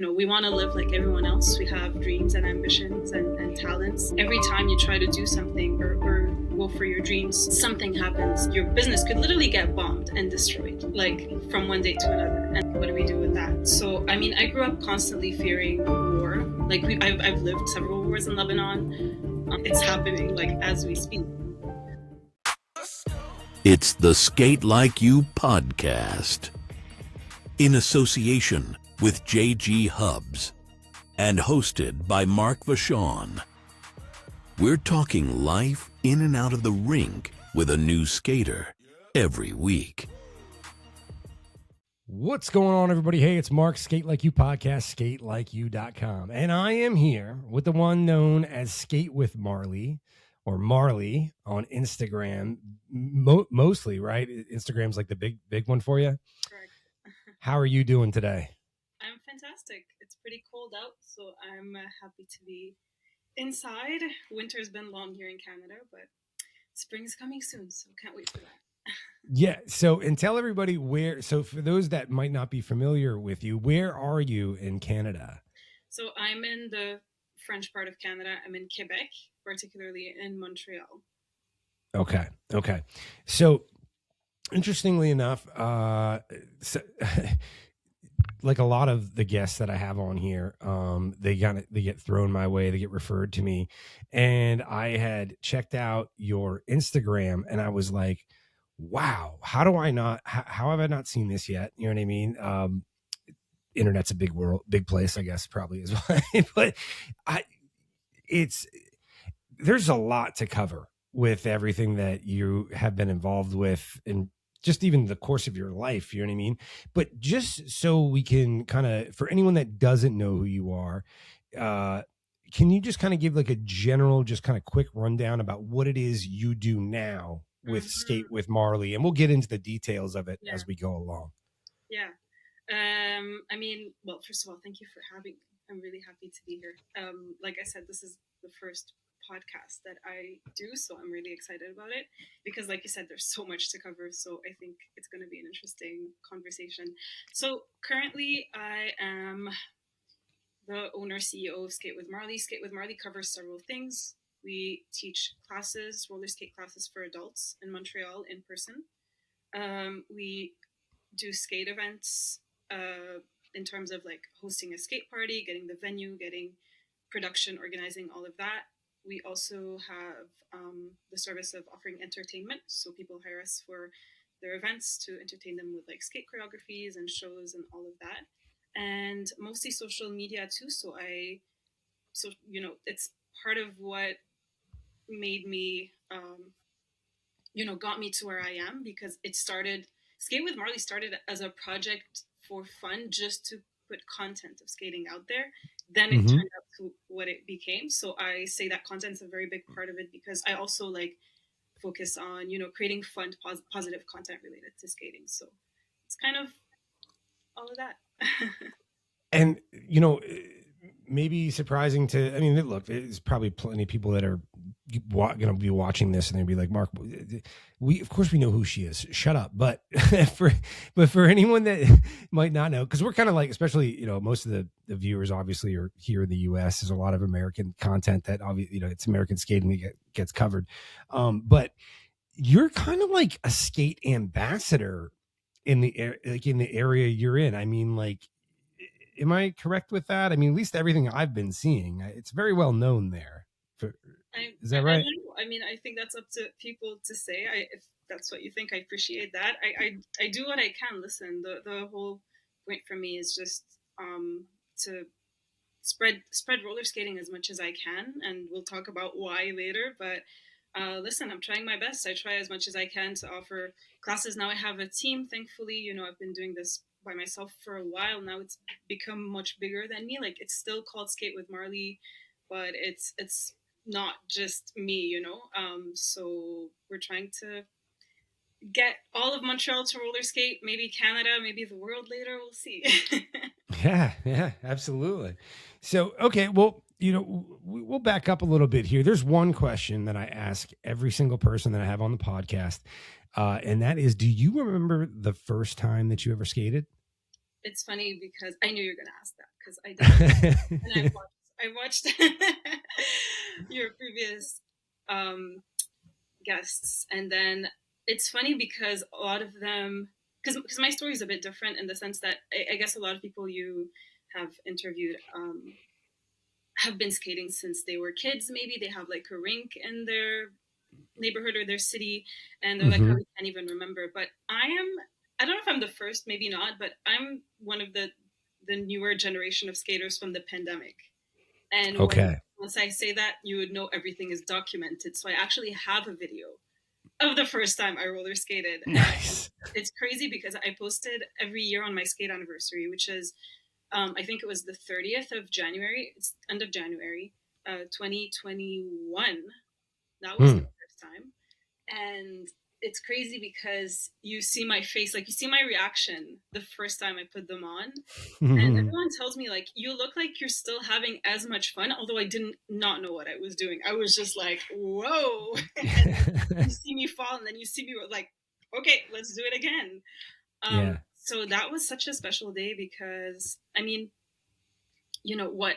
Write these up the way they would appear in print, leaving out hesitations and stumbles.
We want to live like everyone else. We have dreams and ambitions and talents. Every time you try to do something or go for your dreams, something happens. Your business could literally get bombed and destroyed, like from one day to another. And what do we do with that? So, I mean, I grew up constantly fearing war. Like, I've lived several wars in Lebanon. It's happening, like, as we speak. It's the Sk8LikeYou podcast, in association with JG Hubs, and hosted by Mark Vachon. We're talking life in and out of the rink with a new skater every week. What's going on, everybody? Hey, it's Mark, Sk8LikeYou podcast, Sk8LikeYou.com. And I am here with the one known as Skate with Marley, or Marley on Instagram, mostly, right? Instagram's like the big one for you. Correct. How are you doing today? I'm fantastic. It's pretty cold out, so I'm happy to be inside. Winter's been long here in Canada, but spring's coming soon, so can't wait for that. Yeah. So, and tell everybody where, so for those that might not be familiar with you, where are you in Canada? So I'm in the French part of Canada. I'm in Quebec, particularly in Montreal. Okay. So interestingly enough, like a lot of the guests that I have on here, they get thrown my way, they get referred to me, and I had checked out your Instagram and I was like, wow, how have I not seen this yet? You know what I mean? Internet's a big place, I guess, probably is why, but there's a lot to cover with everything that you have been involved with in just even the course of your life, you know what I mean? But just so we can kind of, for anyone that doesn't know who you are, can you just kind of give like a general, just kind of quick rundown about what it is you do now with Skate with Marley? And we'll get into the details of it as we go along. Yeah. I mean, well, first of all, thank you for having me. I'm really happy to be here. Like I said, this is the first podcast that I do, so I'm really excited about it because, like you said, there's so much to cover, so I think it's going to be an interesting conversation. So currently I am the owner CEO of Skate with Marley. Skate with Marley covers several things. We teach classes, roller skate classes for adults in Montreal in person. We do skate events in terms of like hosting a skate party, getting the venue, getting production, organizing all of that. We also have the service of offering entertainment. So people hire us for their events to entertain them with like skate choreographies and shows and all of that. And mostly social media too. So it's part of what made me, got me to where I am, because Skate with Marley started as a project for fun, just to put content of skating out there. Then it turned out to what it became. So I say that content's a very big part of it, because I also like focus on, creating fun, positive content related to skating. So it's kind of all of that. And, maybe surprising to, I mean, look, there's probably plenty of people that are going to be watching this and they'll be like, Mark, of course we know who she is. Shut up. But for anyone that might not know, because we're kind of like, especially, most of the viewers obviously are here in the US. There's a lot of American content that obviously, it's American skating that gets covered. But you're kind of like a skate ambassador in the area you're in. I mean, like, am I correct with that? I mean, at least everything I've been seeing, it's very well known there. Is that right? I mean, I think that's up to people to say. If that's what you think, I appreciate that. I do what I can. Listen, the whole point for me is just to spread roller skating as much as I can, and we'll talk about why later. But listen, I'm trying my best. I try as much as I can to offer classes. Now I have a team, thankfully. I've been doing this by myself for a while now. It's become much bigger than me. Like, it's still called Skate with Marley, but it's not just me, so we're trying to get all of Montreal to roller skate, maybe Canada, maybe the world later. We'll see. Yeah, absolutely. So, okay, well, we'll back up a little bit here. There's one question that I ask every single person that I have on the podcast. And that is, do you remember the first time that you ever skated? It's funny because I knew you were going to ask that. because I did, and I watched your previous guests, and then it's funny because a lot of them, because my story is a bit different in the sense that I guess a lot of people you have interviewed have been skating since they were kids. Maybe they have like a rink in their neighborhood or their city, and they're like, oh, we can't even remember. But I don't know if I'm the first, maybe not, but I'm one of the newer generation of skaters from the pandemic. And Okay. once I say that, you would know everything is documented. So I actually have a video of the first time I roller skated. Nice. And it's crazy because I posted every year on my skate anniversary, which is, I think it was the 30th of January. It's end of January, 2021. That was the first time. And it's crazy because you see my face, like you see my reaction the first time I put them on. And everyone tells me, like, you look like you're still having as much fun, although I did not know what I was doing. I was just like, whoa. And you see me fall, and then you see me like, okay, let's do it again. Yeah. So that was such a special day because, I mean, you know what?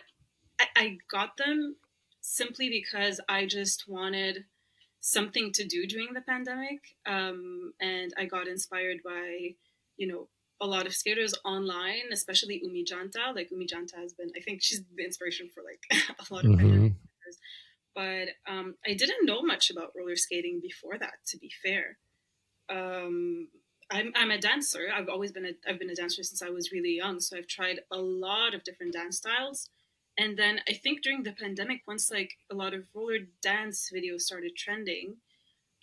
I got them simply because I just wanted something to do during the pandemic. And I got inspired by, you know, a lot of skaters online, especially Umi Janta. Like Umi Janta has been, I think she's the inspiration for like a lot of pandemic skaters. But I didn't know much about roller skating before that, to be fair. I'm a dancer. I've been a dancer since I was really young. So I've tried a lot of different dance styles. And then I think during the pandemic, once like a lot of roller dance videos started trending,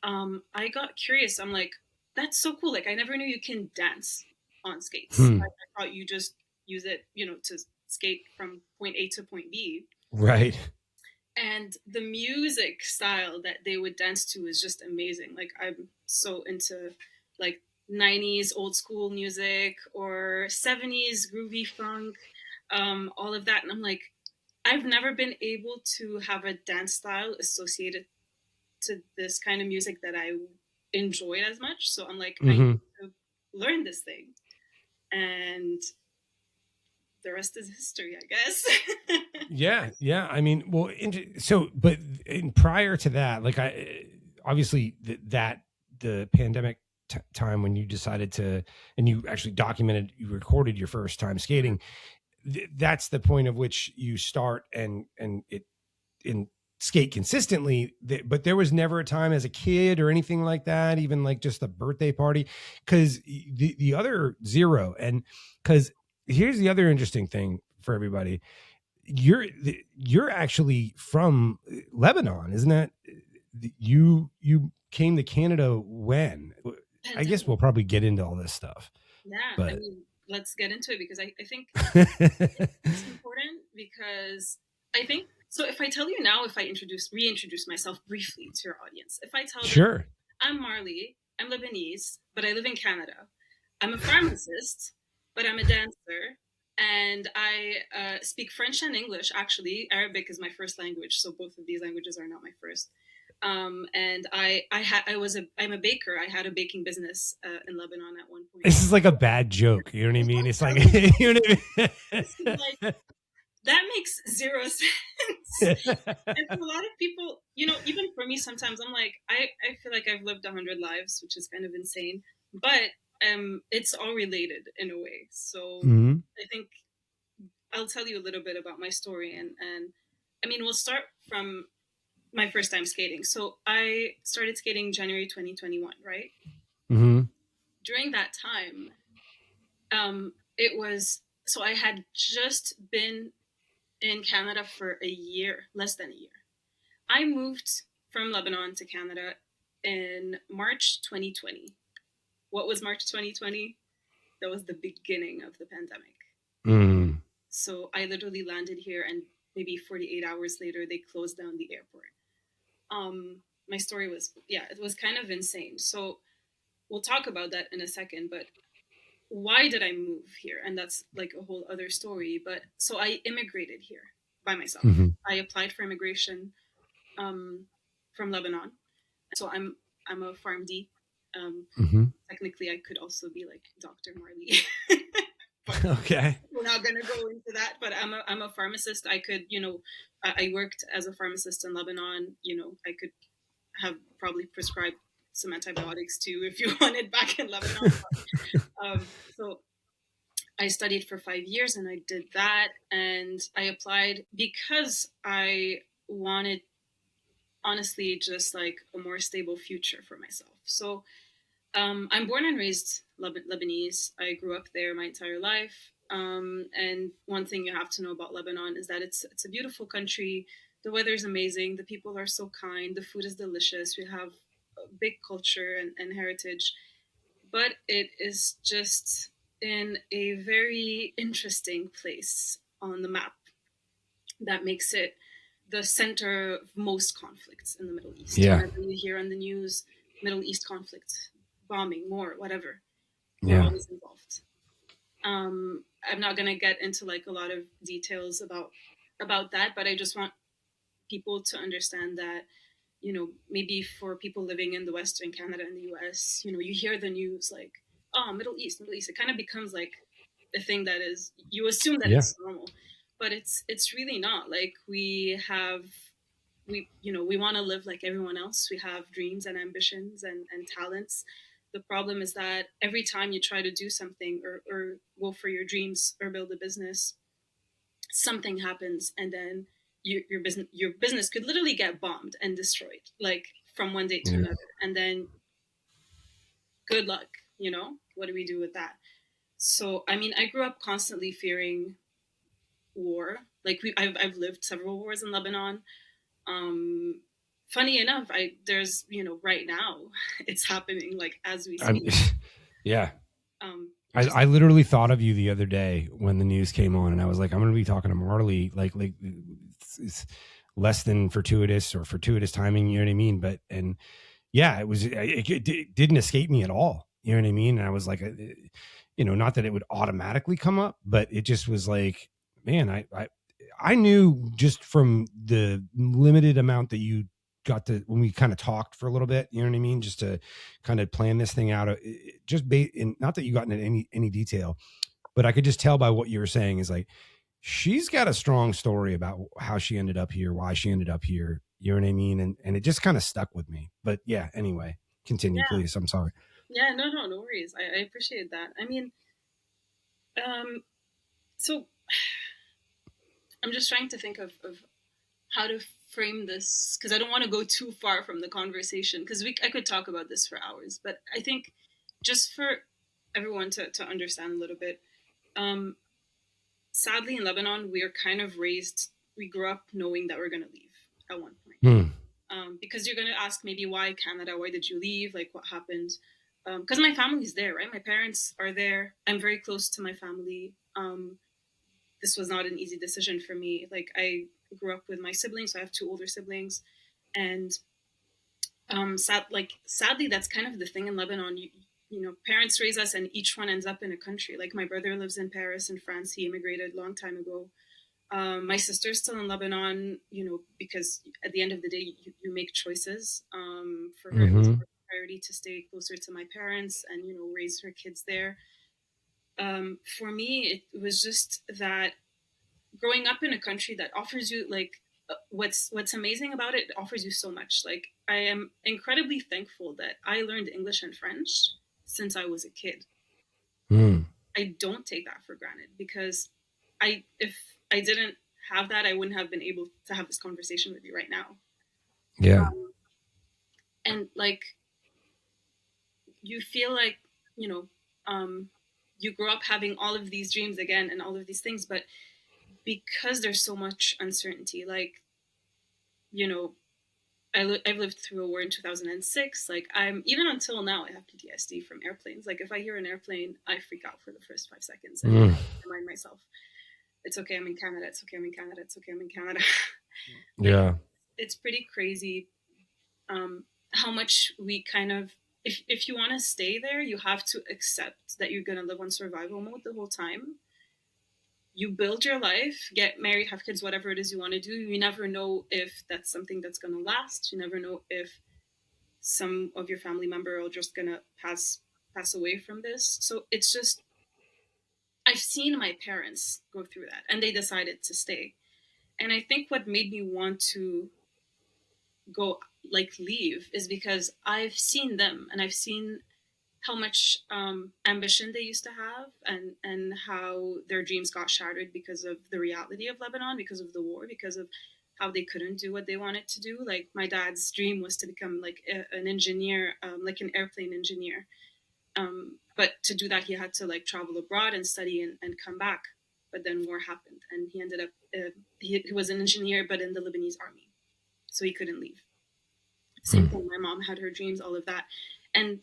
I got curious. I'm like, that's so cool. Like I never knew you can dance on skates. I thought you just use it, you know, to skate from point A to point B. Right. And the music style that they would dance to is just amazing. Like I'm so into like 90s old school music or 70s groovy funk, all of that. And I'm like, I've never been able to have a dance style associated to this kind of music that I enjoy as much. So I'm like, I need to learn this thing. And the rest is history, I guess. Yeah. I mean, well, but prior to that, like obviously the pandemic time when you decided to, and you actually you recorded your first time skating. That's the point of which you start and skate consistently. But there was never a time as a kid or anything like that, even like just a birthday party, because the other zero. And because here's the other interesting thing for everybody. You're actually from Lebanon, isn't that? You came to Canada when? I guess we'll probably get into all this stuff. Yeah, but I mean, let's get into it because I think it's important because I think so. If I tell you now, if I reintroduce myself briefly to your audience, if I tell them I'm Marley, I'm Lebanese, but I live in Canada. I'm a pharmacist, but I'm a dancer. And I speak French and English. Actually, Arabic is my first language, so both of these languages are not my first. And I'm a baker. I had a baking business in Lebanon at one point. This is like a bad joke. You know what I mean? It's like, you know what I mean? Like, that makes zero sense. And for a lot of people, you know, even for me, sometimes I'm like, I feel like I've lived 100 lives, which is kind of insane. But it's all related in a way. So I think I'll tell you a little bit about my story. And I mean, we'll start from my first time skating. So I started skating January 2021, right? During that time, so I had just been in Canada for a year, less than a year. I moved from Lebanon to Canada in March 2020. What was March 2020? That was the beginning of the pandemic. So I literally landed here, and maybe 48 hours later, they closed down the airport. My story was, it was kind of insane. So we'll talk about that in a second, but why did I move here? And that's like a whole other story. But so I immigrated here by myself. I applied for immigration from Lebanon. So I'm a PharmD. Technically, I could also be like Dr. Marley. but Okay. we're not going to go into that. But I'm a pharmacist. I could, I worked as a pharmacist in Lebanon. I could have probably prescribed some antibiotics too if you wanted back in Lebanon. So I studied for 5 years and I did that, and I applied because I wanted, honestly, just like a more stable future for myself. So I'm born and raised Lebanese. I grew up there my entire life. And one thing you have to know about Lebanon is that it's a beautiful country. The weather is amazing. The people are so kind. The food is delicious. We have a big culture and heritage, but it is just in a very interesting place on the map that makes it the center of most conflicts in the Middle East. Yeah. Whenever you hear on the news, Middle East conflict, bombing, war, whatever, we're Yeah. always involved. I'm not gonna get into like a lot of details about that, but I just want people to understand that, maybe for people living in the Western Canada and the US, you hear the news like, oh, Middle East, Middle East. It kind of becomes like a thing that is, you assume that Yeah. it's normal, but it's really not. Like we want to live like everyone else. We have dreams and ambitions and talents. The problem is that every time you try to do something or go for your dreams or build a business, something happens, and then your business could literally get bombed and destroyed, like from one day to Yeah. another, and then good luck. What do we do with that? So I mean, I grew up constantly fearing war. Like I've lived several wars in Lebanon. Um, Funny enough, there's right now it's happening like as we I'm, speak. yeah. Just I literally thought of you the other day when the news came on, and I was like, I'm going to be talking to Marley. Like it's less than fortuitous or fortuitous timing. You know what I mean? But and yeah, it didn't escape me at all. You know what I mean? And I was like, not that it would automatically come up, but it just was like, man, I knew just from the limited amount that you got to when we kind of talked for a little bit, you know what I mean, just to kind of plan this thing out, not that you got into any detail, but I could just tell by what you were saying is like she's got a strong story about how she ended up here, why she ended up here, you know what I mean, and it just kind of stuck with me. But yeah, anyway, continue, yeah, please. I'm sorry. yeah, no worries. I appreciate that. I mean, so I'm just trying to think of how to frame this because I don't want to go too far from the conversation because I could talk about this for hours, but I think just for everyone to understand a little bit, um, sadly in Lebanon we're kind of raised. We grew up knowing that we're going to leave at one point. Because you're going to ask maybe why Canada? Why did you leave? Like what happened? Because my family's there, right? My parents are there. I'm very close to my family. This was not an easy decision for me. Like I grew up with my siblings. So I have two older siblings, and sadly, that's kind of the thing in Lebanon. Parents raise us, and each one ends up in a country. Like my brother lives in Paris in France. He immigrated a long time ago. My sister's still in Lebanon, because at the end of the day, you make choices. For her, it was a priority to stay closer to my parents and, raise her kids there. For me, it was just that growing up in a country that offers you like what's amazing about it offers you so much. Like I am incredibly thankful that I learned English and French since I was a kid. I don't take that for granted because if I didn't have that, I wouldn't have been able to have this conversation with you right now. Yeah. And like you feel like, you grow up having all of these dreams again and all of these things, but because there's so much uncertainty, like, I've lived through a war in 2006. Like I'm even until now, I have PTSD from airplanes. Like if I hear an airplane, I freak out for the first 5 seconds and I remind myself, it's okay, I'm in Canada. It's okay, I'm in Canada. It's okay, I'm in Canada. Yeah. It's pretty crazy how much we kind of, if you want to stay there, you have to accept that you're going to live on survival mode the whole time. You build your life, get married, have kids, whatever it is you want to do. You never know if that's something that's going to last. You never know if some of your family member are just going to pass away from this. So it's just, I've seen my parents go through that, and they decided to stay. And I think what made me want to go, like, leave, is because I've seen them, and I've seen how much ambition they used to have, and how their dreams got shattered because of the reality of Lebanon, because of the war, because of how they couldn't do what they wanted to do. Like, my dad's dream was to become like an engineer, like an airplane engineer. But to do that, he had to like travel abroad and study, and come back. But then war happened, and he ended up he was an engineer, but in the Lebanese army, so he couldn't leave. Same thing. My mom had her dreams, all of that, and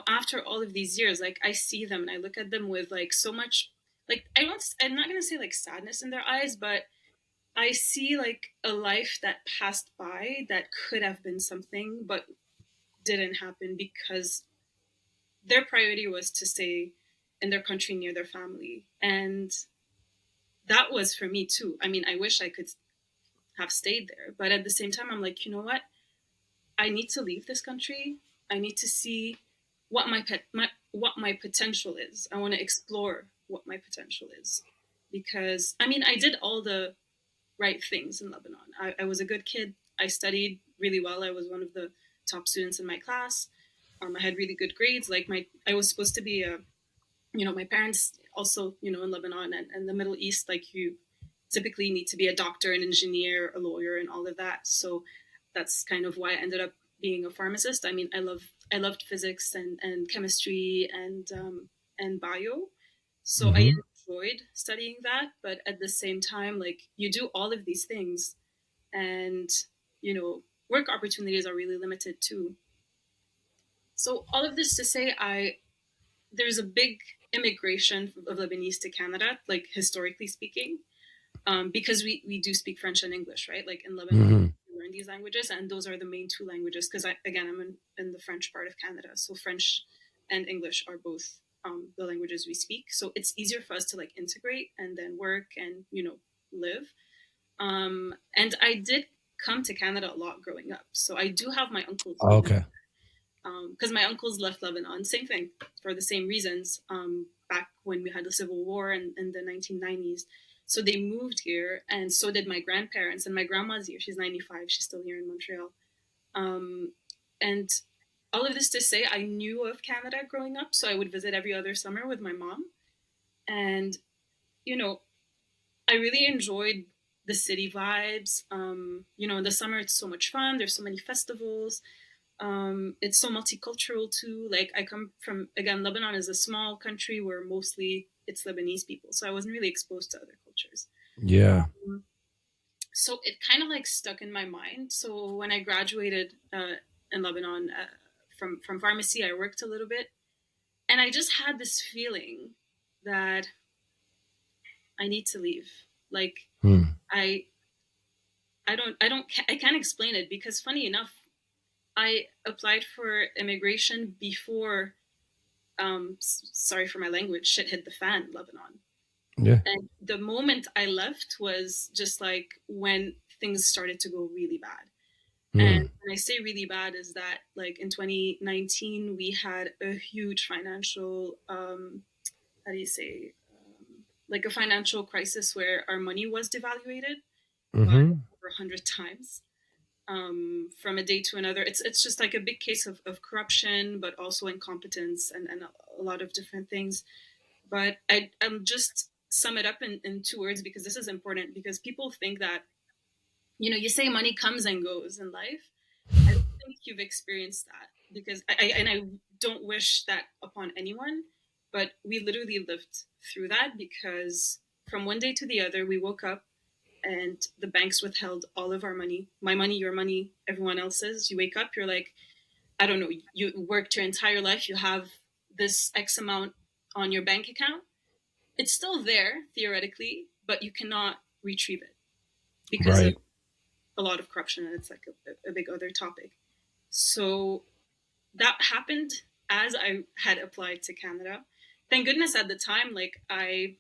after all of these years, like, I see them and I look at them with like so much, like, I'm not gonna say like sadness in their eyes, but I see like a life that passed by that could have been something, but didn't happen because their priority was to stay in their country near their family. And that was for me too. I mean, I wish I could have stayed there, but at the same time, I'm like, you know what? I need to leave this country. I need to see what what my potential is. I want to explore what my potential is, because I mean, I did all the right things in Lebanon. I was a good kid. I studied really well. I was one of the top students in my class. I had really good grades. Like, I was supposed to be a, my parents also, in Lebanon and the Middle East, like, you typically need to be a doctor, an engineer, a lawyer, and all of that. So that's kind of why I ended up being a pharmacist. I mean, I loved physics and chemistry and bio. So I enjoyed studying that, but at the same time, like, you do all of these things, and work opportunities are really limited too. So all of this to say, there's a big immigration of Lebanese to Canada, like, historically speaking, because we do speak French and English, right? Like, in Lebanon, we learn these languages, and those are the main two languages. Because I'm in the French part of Canada, so French and English are both the languages we speak. So it's easier for us to like integrate and then work and live. And I did come to Canada a lot growing up, so I do have my uncles. Okay. Because my uncles left Lebanon, same thing, for the same reasons, back when we had the Civil War in the 1990s. So they moved here, and so did my grandparents. And my grandma's here. She's 95. She's still here in Montreal. And all of this to say, I knew of Canada growing up, so I would visit every other summer with my mom. And, I really enjoyed the city vibes. In the summer, it's so much fun. There's so many festivals. It's so multicultural too. Like, I come from, again, Lebanon is a small country where mostly it's Lebanese people, so I wasn't really exposed to other cultures. Yeah. So it kind of like stuck in my mind. So when I graduated in Lebanon from pharmacy, I worked a little bit, and I just had this feeling that I need to leave. Like, I can't explain it, because funny enough, I applied for immigration before, sorry for my language, shit hit the fan in Lebanon. Yeah. And the moment I left was just like when things started to go really bad. And when I say really bad, is that like in 2019, we had a huge financial, how do you say, like a financial crisis where our money was devaluated by over 100 times. From a day to another. It's just like a big case of corruption, but also incompetence and a lot of different things. But I'm just sum it up in two words, because this is important, because people think that, you say money comes and goes in life. I don't think you've experienced that, because I don't wish that upon anyone, but we literally lived through that, because from one day to the other, we woke up and the banks withheld all of our money, my money, your money, everyone else's. You wake up, you're like, I don't know, you worked your entire life, you have this X amount on your bank account. It's still there, theoretically, but you cannot retrieve it because of a lot of corruption, and it's like a big other topic. So that happened as I had applied to Canada. Thank goodness at the time, like, I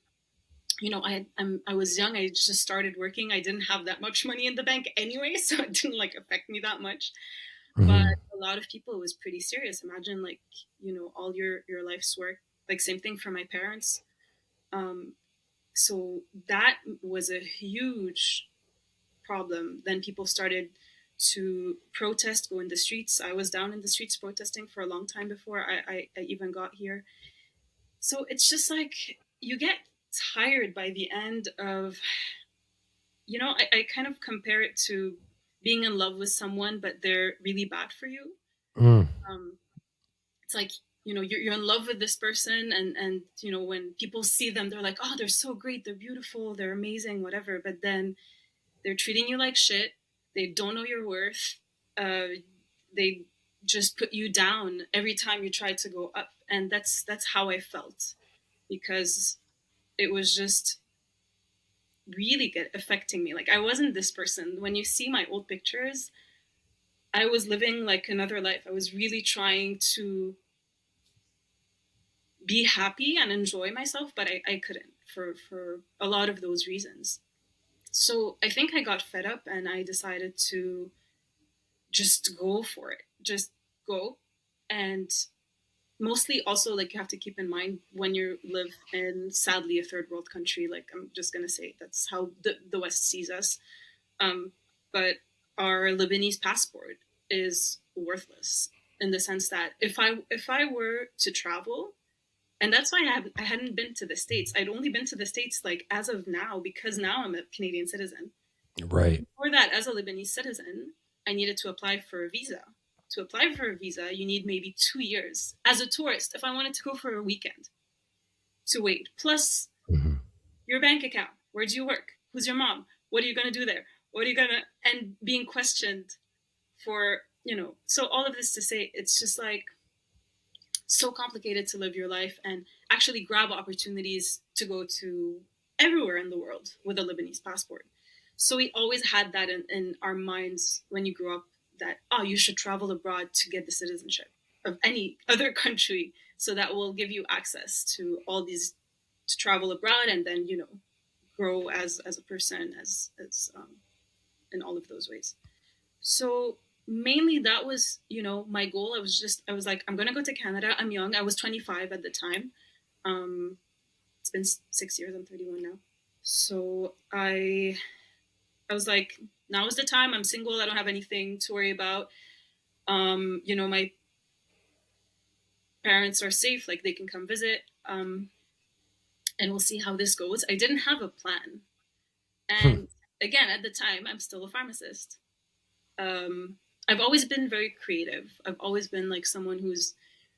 was young. I just started working. I didn't have that much money in the bank anyway, so it didn't like affect me that much. But a lot of people, it was pretty serious. Imagine, like, all your life's work. Like, same thing for my parents. So that was a huge problem. Then people started to protest, go in the streets. I was down in the streets protesting for a long time before I even got here. So it's just like you get tired by the end of, I kind of compare it to being in love with someone, but they're really bad for you. Mm. Um, it's like, you're in love with this person, and when people see them, they're like, oh, they're so great, they're beautiful, they're amazing, whatever. But then they're treating you like shit. They don't know your worth. They just put you down every time you try to go up, and that's how I felt, because it was just really affecting me. Like, I wasn't this person. When you see my old pictures, I was living like another life. I was really trying to be happy and enjoy myself, but I couldn't, for a lot of those reasons. So I think I got fed up and I decided to just go for it. Just go. And mostly also, like, you have to keep in mind, when you live in, sadly, a third world country, like, I'm just going to say that's how the West sees us. But our Lebanese passport is worthless, in the sense that if I were to travel, and that's why I hadn't been to the States. I'd only been to the States, like, as of now, because now I'm a Canadian citizen. Right. Before that, as a Lebanese citizen, I needed to apply for a visa. To apply for a visa, you need maybe 2 years. As a tourist, if I wanted to go for a weekend, to wait. Plus, your bank account. Where do you work? Who's your mom? What are you going to do there? What are you going to... And being questioned for, So all of this to say, it's just like so complicated to live your life and actually grab opportunities to go to everywhere in the world with a Lebanese passport. So we always had that in our minds when you grew up, that, oh, you should travel abroad to get the citizenship of any other country. So that will give you access to all these, to travel abroad, and then, grow as a person, as in all of those ways. So mainly that was, my goal. I was like, I'm going to go to Canada. I'm young. I was 25 at the time. It's been 6 years. I'm 31 now. So I was like, now is the time. I'm single. I don't have anything to worry about. My parents are safe. Like, they can come visit. And we'll see how this goes. I didn't have a plan. And again, at the time, I'm still a pharmacist. I've always been very creative. I've always been like someone who's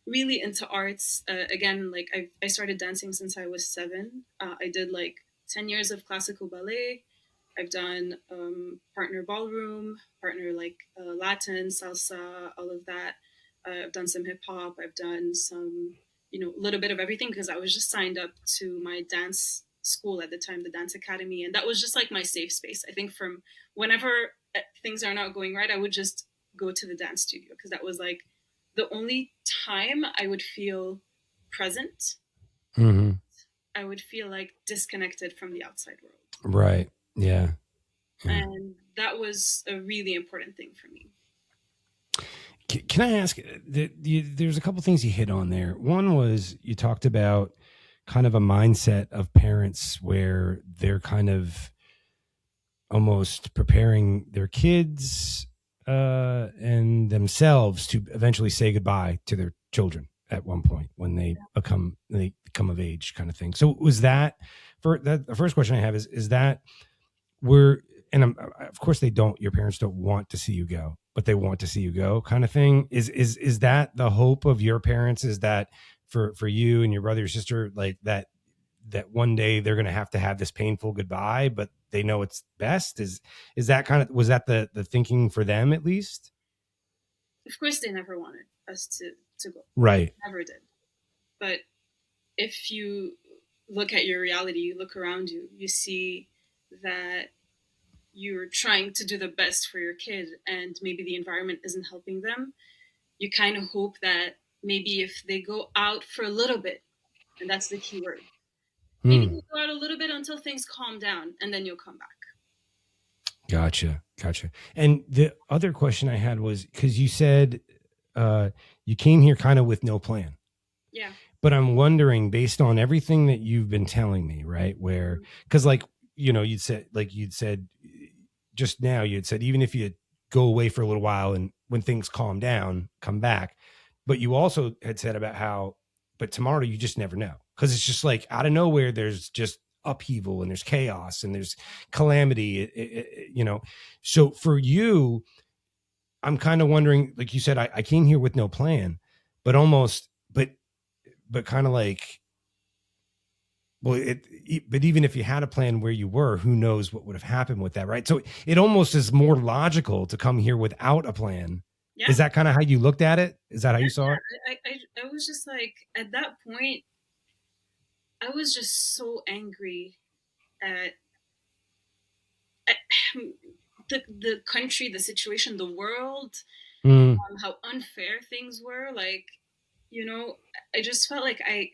really into arts. Again, like, I started dancing since I was 7. I did like 10 years of classical ballet. I've done partner ballroom, partner like Latin, salsa, all of that. I've done some hip hop. I've done some, a little bit of everything, because I was just signed up to my dance school at the time, the dance academy. And that was just like my safe space. I think from whenever things are not going right, I would just go to the dance studio, because that was like the only time I would feel present. Mm-hmm. I would feel like disconnected from the outside world. Right. Yeah. And that was a really important thing for me. Can I ask, there's a couple things you hit on there. One was, you talked about kind of a mindset of parents where they're kind of almost preparing their kids and themselves to eventually say goodbye to their children at one point when they become of age, kind of thing. So was that, the first question I have is that of course your parents don't want to see you go, but they want to see you go, kind of thing. Is that the hope of your parents? Is that for you and your brother, your sister, like that one day they're going to have this painful goodbye, but they know it's best? Is that was that the thinking for them, at least? Of course, they never wanted us to go. Right. They never did. But if you look at your reality, you look around you, you see that you're trying to do the best for your kid, and maybe the environment isn't helping them. You kind of hope that maybe if they go out for a little bit, and that's the key word, maybe you go out a little bit until things calm down, and then you'll come back. Gotcha. And the other question I had was, because you said you came here kind of with no plan. Yeah. But I'm wondering, based on everything that you've been telling me, right? Where, because like, you'd said just now, you'd said, even if you go away for a little while and when things calm down, come back. But you also had said about how, but tomorrow you just never know. Cause it's just like out of nowhere, there's just upheaval and there's chaos and there's calamity, So for you, I'm kind of wondering, like you said, I came here with no plan, but almost, but kind of like, well, but even if you had a plan where you were, who knows what would have happened with that, right? So it almost is more logical to come here without a plan. Yeah. Is that kind of how you looked at it? Is that how you saw it? I was just like, at that point, I was just so angry at, at the country, the situation, the world, how unfair things were. Like, I just felt like I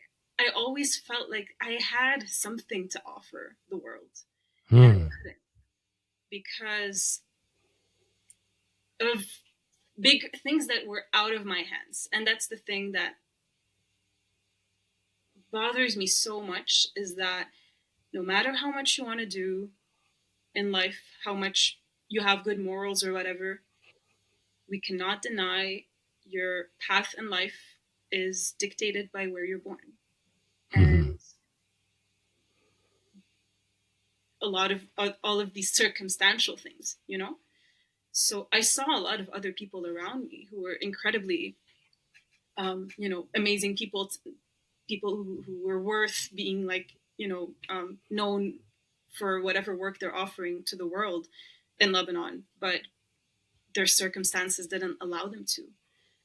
always felt like I had something to offer the world, and I couldn't because of big things that were out of my hands. And that's the thing that bothers me so much, is that no matter how much you want to do in life, how much you have good morals or whatever, we cannot deny your path in life is dictated by where you're born. And a lot of all of these circumstantial things, So I saw a lot of other people around me who were incredibly, amazing people, people who were worth being like, known for whatever work they're offering to the world in Lebanon, but their circumstances didn't allow them to.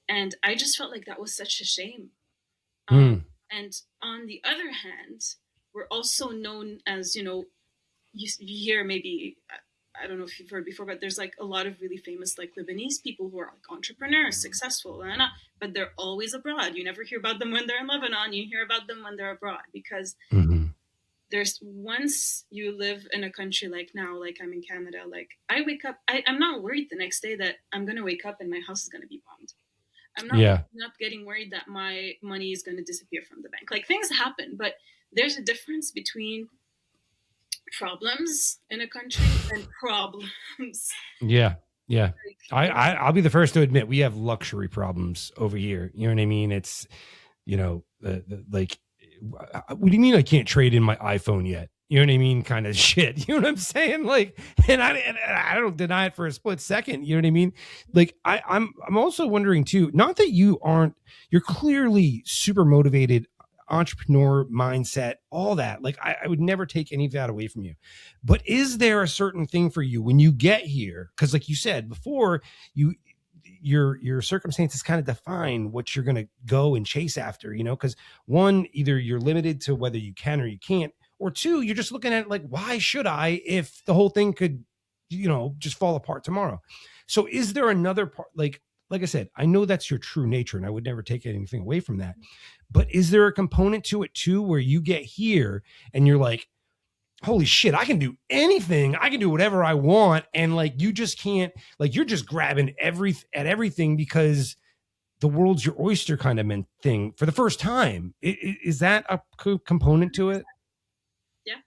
And I just felt like that was such a shame. And on the other hand, we're also known as, you hear maybe, I don't know if you've heard before, but there's like a lot of really famous like Lebanese people who are like entrepreneurs, successful, but they're always abroad. You never hear about them when they're in Lebanon. You hear about them when they're abroad, because there's, once you live in a country like now, like I'm in Canada, like I wake up, I'm not worried the next day that I'm going to wake up and my house is going to be bombed. I'm not getting worried that my money is going to disappear from the bank. Like things happen, but there's a difference between problems in a country and problems. Yeah. I'll be the first to admit we have luxury problems over here. You know what I mean? It's, like, what do you mean I can't trade in my iPhone yet? You know what I mean? Kind of shit. You know what I'm saying? Like, and I don't deny it for a split second. You know what I mean? Like, I'm also wondering too, not that you're clearly super motivated, entrepreneur mindset, all that. Like, I would never take any of that away from you. But is there a certain thing for you when you get here? Because like you said before, your circumstances kind of define what you're going to go and chase after, because one, either you're limited to whether you can or you can't, or two, you're just looking at it like, why should I, if the whole thing could, just fall apart tomorrow? So is there another part? Like I said, I know that's your true nature and I would never take anything away from that. But is there a component to it too, where you get here and you're like, holy shit, I can do anything. I can do whatever I want. And like, you just can't, like, you're just grabbing everything because the world's your oyster kind of thing for the first time. Is that a component to it? Yeah.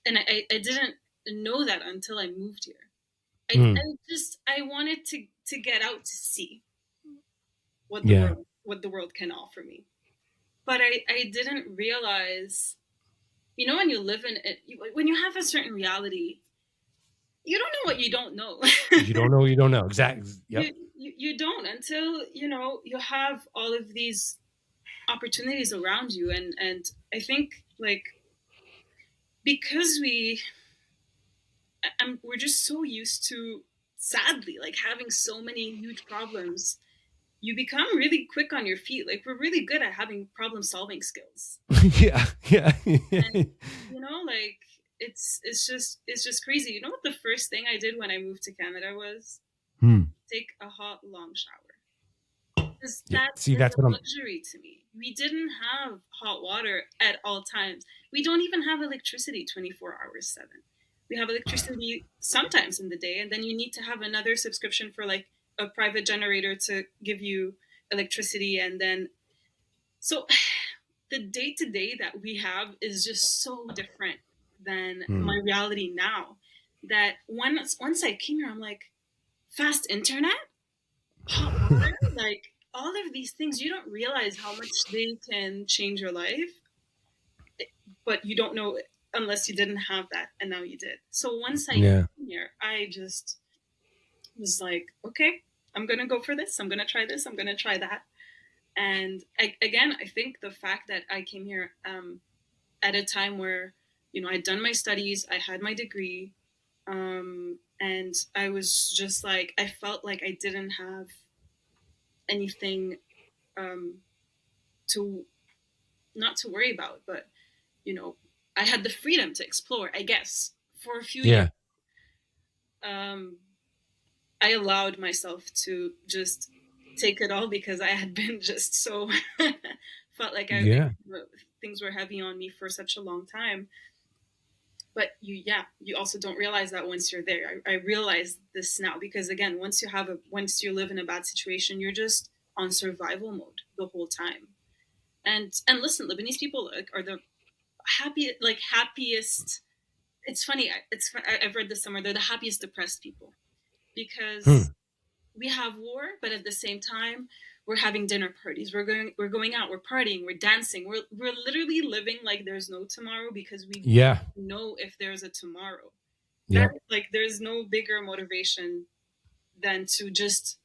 And I didn't know that until I moved here. I wanted to get out to see what the world can offer me. But I didn't realize, when you live in it, when you have a certain reality, you don't know what you don't know. You don't know what you don't know. Exactly. Yep. You don't, until, you have all of these opportunities around you. And I think, like, because we're just so used to, sadly, like, having so many huge problems, you become really quick on your feet. Like, we're really good at having problem solving skills. Yeah. And, like, it's just crazy. You know what the first thing I did when I moved to Canada was? Take a hot, long shower. Because that's a luxury to me. We didn't have hot water at all times. We don't even have electricity 24 hours 7. We have electricity sometimes in the day, and then you need to have another subscription for like a private generator to give you electricity. And then, so the day-to-day that we have is just so different than Mm. my reality now, that once I came here, I'm like, fast internet, hot water, like all of these things, you don't realize how much they can change your life, but you don't know unless you didn't have that, and now you did. So once I Yeah. came here, I just was like, okay, I'm gonna go for this. I'm gonna try this. I'm gonna try that. And I think the fact that I came here at a time where, I'd done my studies, I had my degree, and I was just like, I felt like I didn't have anything um, to not to worry about, but I had the freedom to explore, I guess, for a few years. Yeah. Um, I allowed myself to just take it all because I had been just so felt like Yeah. things were heavy on me for such a long time. But you also don't realize that once you're there. I realize this now because, again, once you live in a bad situation, you're just on survival mode the whole time. And listen, Lebanese people are the happiest. It's funny. I've read this somewhere. They're the happiest depressed people because Hmm. we have war, but at the same time, we're having dinner parties. We're going out. We're partying. We're dancing. We're literally living like there's no tomorrow because we Yeah. know if there's a tomorrow. Yeah. Like there's no bigger motivation than to just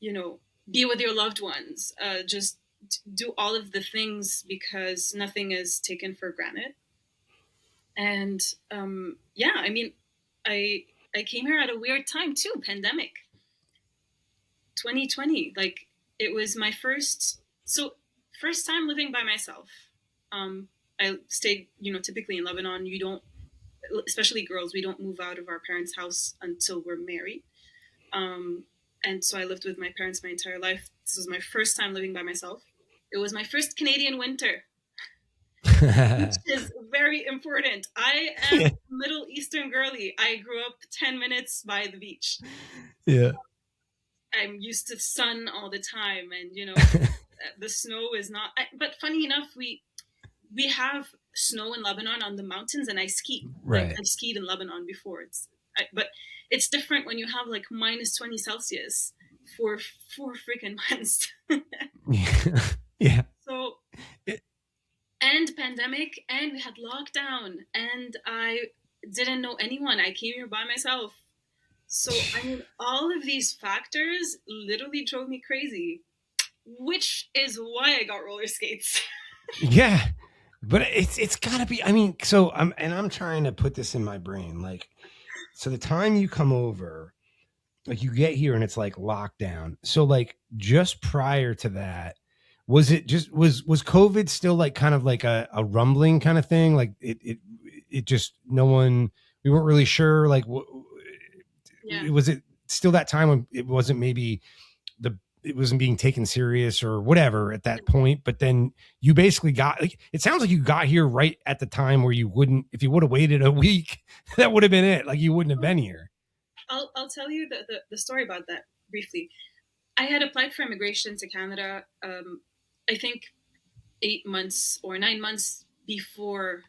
be with your loved ones. Just do all of the things because nothing is taken for granted. And yeah, I mean, I came here at a weird time too, pandemic. 2020, like it was my first time living by myself. I stayed, typically in Lebanon, you don't, especially girls, we don't move out of our parents' house until we're married. Um, and so I lived with my parents my entire life. This was my first time living by myself. It was my first Canadian winter, which is very important. I am Yeah. Middle Eastern girly. I grew up 10 minutes by the beach. Yeah. I'm used to sun all the time, and the snow is not. But funny enough, we have snow in Lebanon on the mountains, and I ski. Like Right. I've skied in Lebanon before. But it's different when you have like -20 Celsius for 4 freaking months. Yeah. Yeah. So, It- and pandemic, and we had lockdown, and I didn't know anyone. I came here by myself. So, I mean, all of these factors literally drove me crazy, which is why I got roller skates. Yeah. But it's got to be. I mean, so I'm trying to put this in my brain. Like, so the time you come over, like you get here and it's like lockdown. So like just prior to that, was it just was COVID still like kind of like a rumbling kind of thing? Like it just no one we weren't really sure. Like Yeah. was it still that time when it wasn't maybe it wasn't being taken serious or whatever at that point, but then you basically got like it sounds like you got here right at the time where you wouldn't if you would have waited a week that would have been it, like you wouldn't have been here. I'll tell you the story about that briefly. I had applied for immigration to Canada, I think 8 months or 9 months before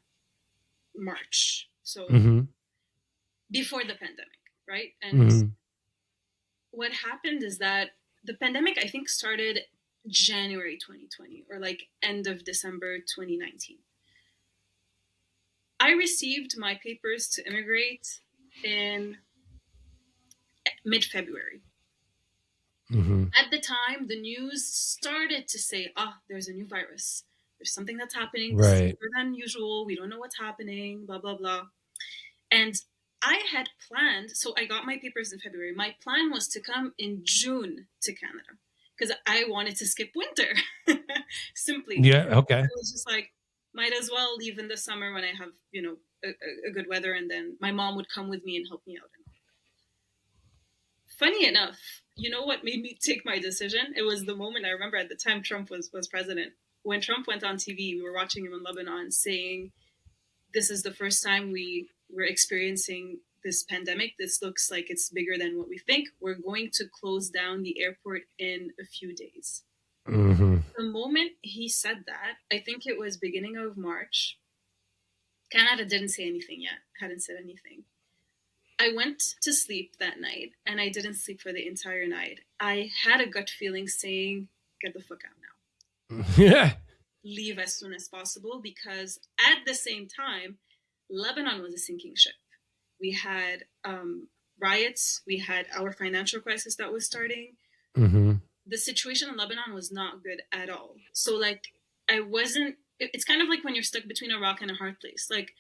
March. So Mm-hmm. before the pandemic, right? And Mm-hmm. what happened is that the pandemic, I think, started January 2020 or like end of December 2019. I received my papers to immigrate in mid-February. Mm-hmm. At the time, the news started to say, there's a new virus. There's something that's happening. This is Right. bigger than usual. We don't know what's happening, blah, blah, blah. And I had planned, so I got my papers in February. My plan was to come in June to Canada because I wanted to skip winter. Simply. Yeah. Okay. I was just like, might as well leave in the summer when I have, a good weather, and then my mom would come with me and help me out. Funny enough, you know what made me take my decision? It was the moment I remember at the time Trump was president. When Trump went on TV, we were watching him in Lebanon saying, this is the first time we're experiencing this pandemic. This looks like it's bigger than what we think. We're going to close down the airport in a few days. Mm-hmm. The moment he said that, I think it was beginning of March. Canada didn't say anything yet, hadn't said anything. I went to sleep that night and I didn't sleep for the entire night. I had a gut feeling saying, get the fuck out now. Yeah. Leave as soon as possible, because at the same time, Lebanon was a sinking ship. We had riots, we had our financial crisis that was starting. Mm-hmm. The situation in Lebanon was not good at all. So, like, I wasn't, it's kind of like when you're stuck between a rock and a hard place. Like,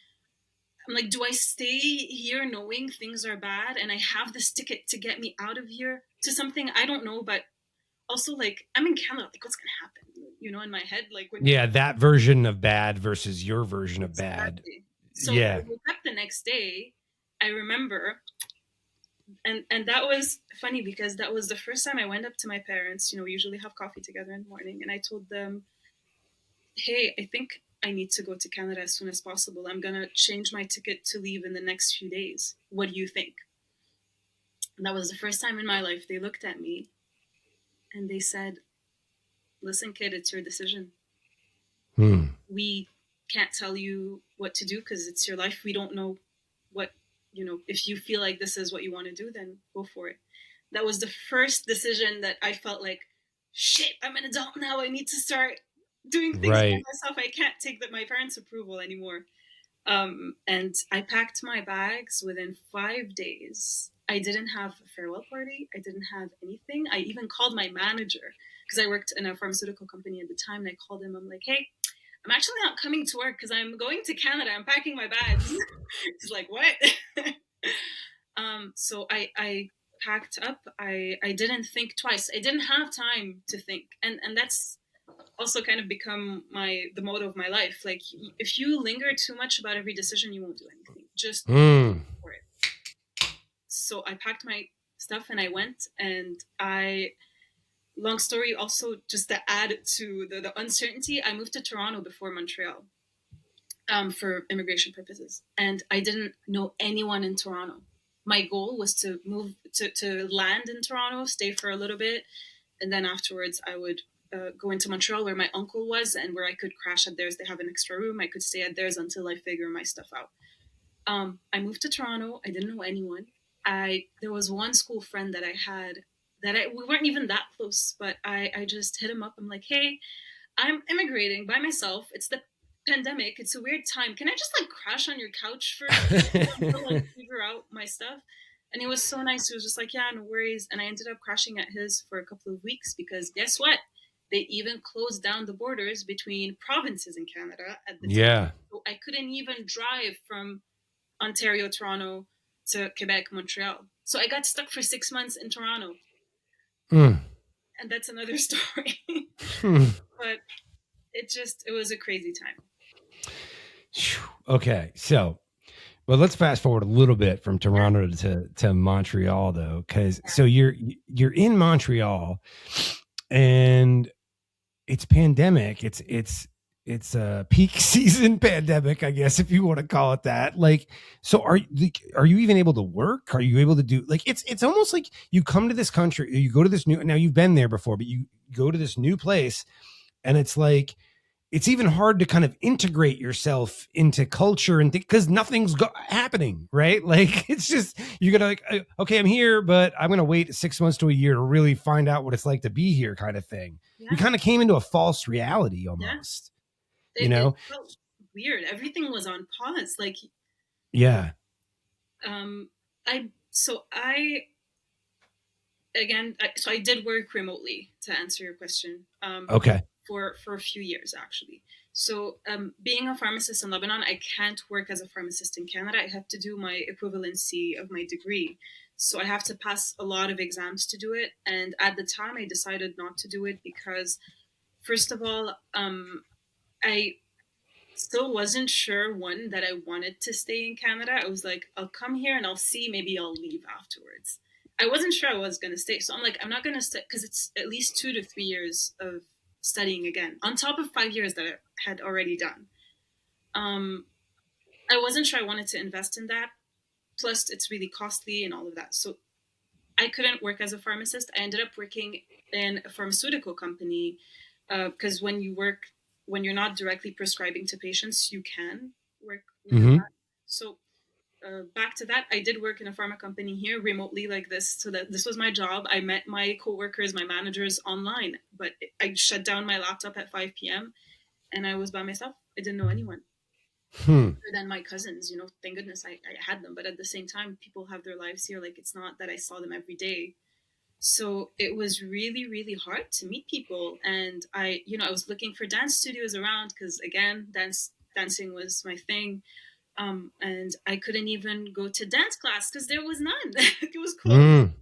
I'm like, do I stay here knowing things are bad and I have this ticket to get me out of here to something I don't know, but also, like, I'm in Canada, like, what's gonna happen? You know, in my head, like, when Yeah, that version of bad versus your version of bad. exactly. So Yeah. I woke up the next day. I remember, and that was funny because that was the first time I went up to my parents. You know, we usually have coffee together in the morning, and I told them, "Hey, I think I need to go to Canada as soon as possible. I'm gonna change my ticket to leave in the next few days. What do you think?" And that was the first time in my life they looked at me and they said, "Listen, kid, it's your decision. We can't tell you what to do because it's your life. We don't know what, you know, if you feel like this is what you want to do, then go for it." That was the first decision that I felt like, shit, I'm an adult now. I need to start doing things by Right. myself. I can't take my parents' approval anymore. And I packed my bags within 5 days. I didn't have a farewell party. I didn't have anything. I even called my manager because I worked in a pharmaceutical company at the time. And I called him. I'm like, hey, I'm actually not coming to work because I'm going to Canada. I'm packing my bags. He's like, what? So I packed up. I didn't think twice. I didn't have time to think. And that's also kind of become the motto of my life. Like, if you linger too much about every decision, you won't do anything. Just go for it. So I packed my stuff and I went, and long story also, just to add to the uncertainty, I moved to Toronto before Montreal for immigration purposes. And I didn't know anyone in Toronto. My goal was to move to land in Toronto, stay for a little bit, and then afterwards I would go into Montreal where my uncle was and where I could crash at theirs. They have an extra room. I could stay at theirs until I figure my stuff out. I moved to Toronto. I didn't know anyone. There was one school friend that I had we weren't even that close, but I just hit him up. I'm like, hey, I'm immigrating by myself. It's the pandemic. It's a weird time. Can I just like crash on your couch for until I figure out my stuff? And he was so nice. He was just like, yeah, no worries. And I ended up crashing at his for a couple of weeks because guess what? They even closed down the borders between provinces in Canada at the time. Yeah. So I couldn't even drive from Ontario, Toronto to Quebec, Montreal. So I got stuck for 6 months in Toronto. And that's another story. But it was a crazy time. Okay. So, well, let's fast forward a little bit from Toronto to Montreal though. So you're in Montreal and it's pandemic. It's a peak season pandemic, I guess, if you want to call it that. Like, so are you even able to work? Are you able to do like, it's almost like you come to this country, you go to this now you've been there before, but you go to this new place and it's like, it's even hard to kind of integrate yourself into culture and because nothing's happening, right? Like, it's just, you're going to like, okay, I'm here, but I'm going to wait 6 months to a year to really find out what it's like to be here kind of thing. Yeah. You kind of came into a false reality almost, you know? It felt weird. Everything was on pause. Like, yeah. So I did work remotely to answer your question. Okay. For a few years, actually. So being a pharmacist in Lebanon, I can't work as a pharmacist in Canada. I have to do my equivalency of my degree. So I have to pass a lot of exams to do it. And at the time, I decided not to do it because, first of all, I still wasn't sure, one, that I wanted to stay in Canada. I was like, I'll come here and I'll see, maybe I'll leave afterwards. I wasn't sure I was going to stay. So I'm like, I'm not going to stay because it's at least 2 to 3 years of studying again, on top of 5 years that I had already done. I wasn't sure I wanted to invest in that. Plus, it's really costly and all of that. So I couldn't work as a pharmacist. I ended up working in a pharmaceutical company because when you're not directly prescribing to patients, you can work within Mm-hmm. that. So back to that, I did work in a pharma company here remotely like this. So that this was my job. I met my coworkers, my managers online, but I shut down my laptop at 5 p.m. and I was by myself. I didn't know anyone Hmm. other than my cousins. You know, thank goodness I had them. But at the same time, people have their lives here. Like it's not that I saw them every day. So it was really, really hard to meet people. And I was looking for dance studios around because again, dancing was my thing. And I couldn't even go to dance class because there was none. It was closed. Mm.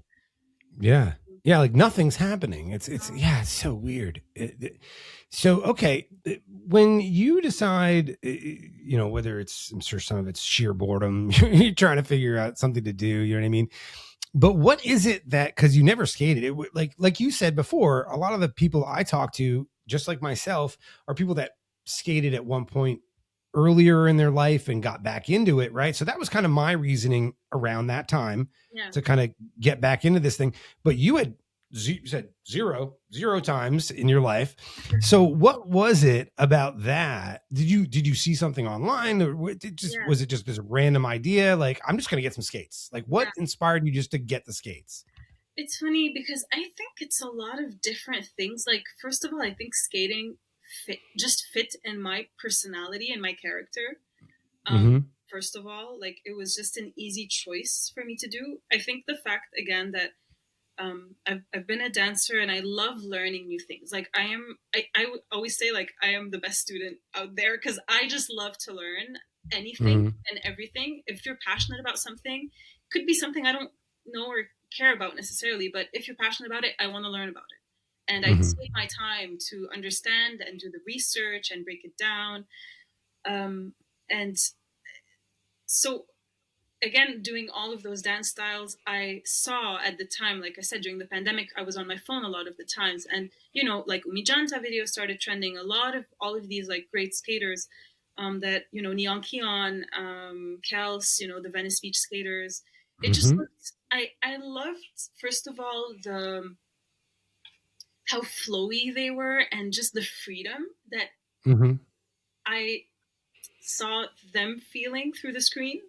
Yeah. Yeah, like nothing's happening. It's yeah, it's so weird. So okay, when you decide, whether it's, I'm sure some of it's sheer boredom, you're trying to figure out something to do. You know what I mean? But what is it that, because you never skated it, like you said before, a lot of the people I talk to, just like myself, are people that skated at one point earlier in their life and got back into it, right? So that was kind of my reasoning around that time Yeah. to kind of get back into this thing. But you had you said zero times in your life. So what was it about that? Did you see something online, or Yeah. was it just this random idea? Like, I'm just going to get some skates. Like, what Yeah. inspired you just to get the skates? It's funny because I think it's a lot of different things. Like, first of all, I think skating fit in my personality and my character. Um, Mm-hmm. First of all, like it was just an easy choice for me to do. I think the fact again that I've been a dancer and I love learning new things. Like I would always say like I am the best student out there because I just love to learn anything Mm-hmm. and everything. If you're passionate about something, could be something I don't know or care about necessarily, but if you're passionate about it, I want to learn about it. And I Mm-hmm. take my time to understand and do the research and break it down. And so again, doing all of those dance styles I saw at the time, like I said, during the pandemic, I was on my phone a lot of the times. And, like Umijanta videos started trending. A lot of all of these like great skaters that, Neon Keon, Kels, the Venice Beach skaters. It just Mm-hmm. looked, I loved, first of all, how flowy they were and just the freedom that Mm-hmm. I saw them feeling through the screen.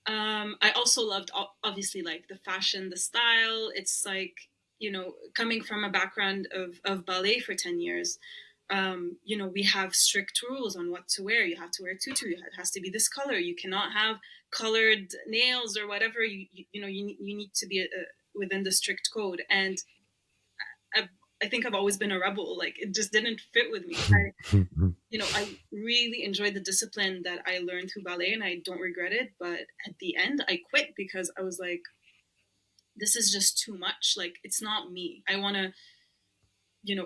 I also loved obviously like the fashion, the style. It's like coming from a background of ballet for 10 years. We have strict rules on what to wear. You have to wear a tutu. It has to be this color. You cannot have colored nails or whatever. You need to be within the strict code. And I, I think I've always been a rebel. Like it just didn't fit with me. I really enjoyed the discipline that I learned through ballet and I don't regret it. But at the end, I quit because I was like, this is just too much. Like, it's not me. I want to,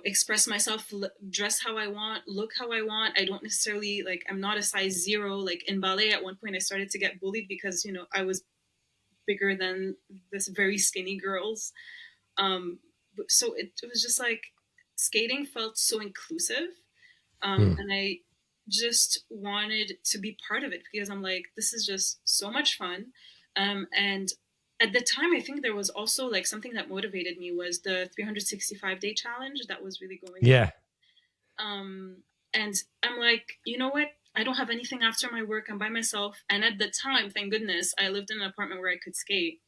express myself, dress how I want, look how I want. I don't necessarily, like, I'm not a size zero. Like, in ballet, at one point, I started to get bullied because, I was bigger than this very skinny girls. So it was just like skating felt so inclusive. And I just wanted to be part of it because I'm like, this is just so much fun. And at the time, I think there was also like something that motivated me was the 365-day challenge that was really going on. Yeah. And I'm like, you know what? I don't have anything after my work. I'm by myself. And at the time, thank goodness, I lived in an apartment where I could skate.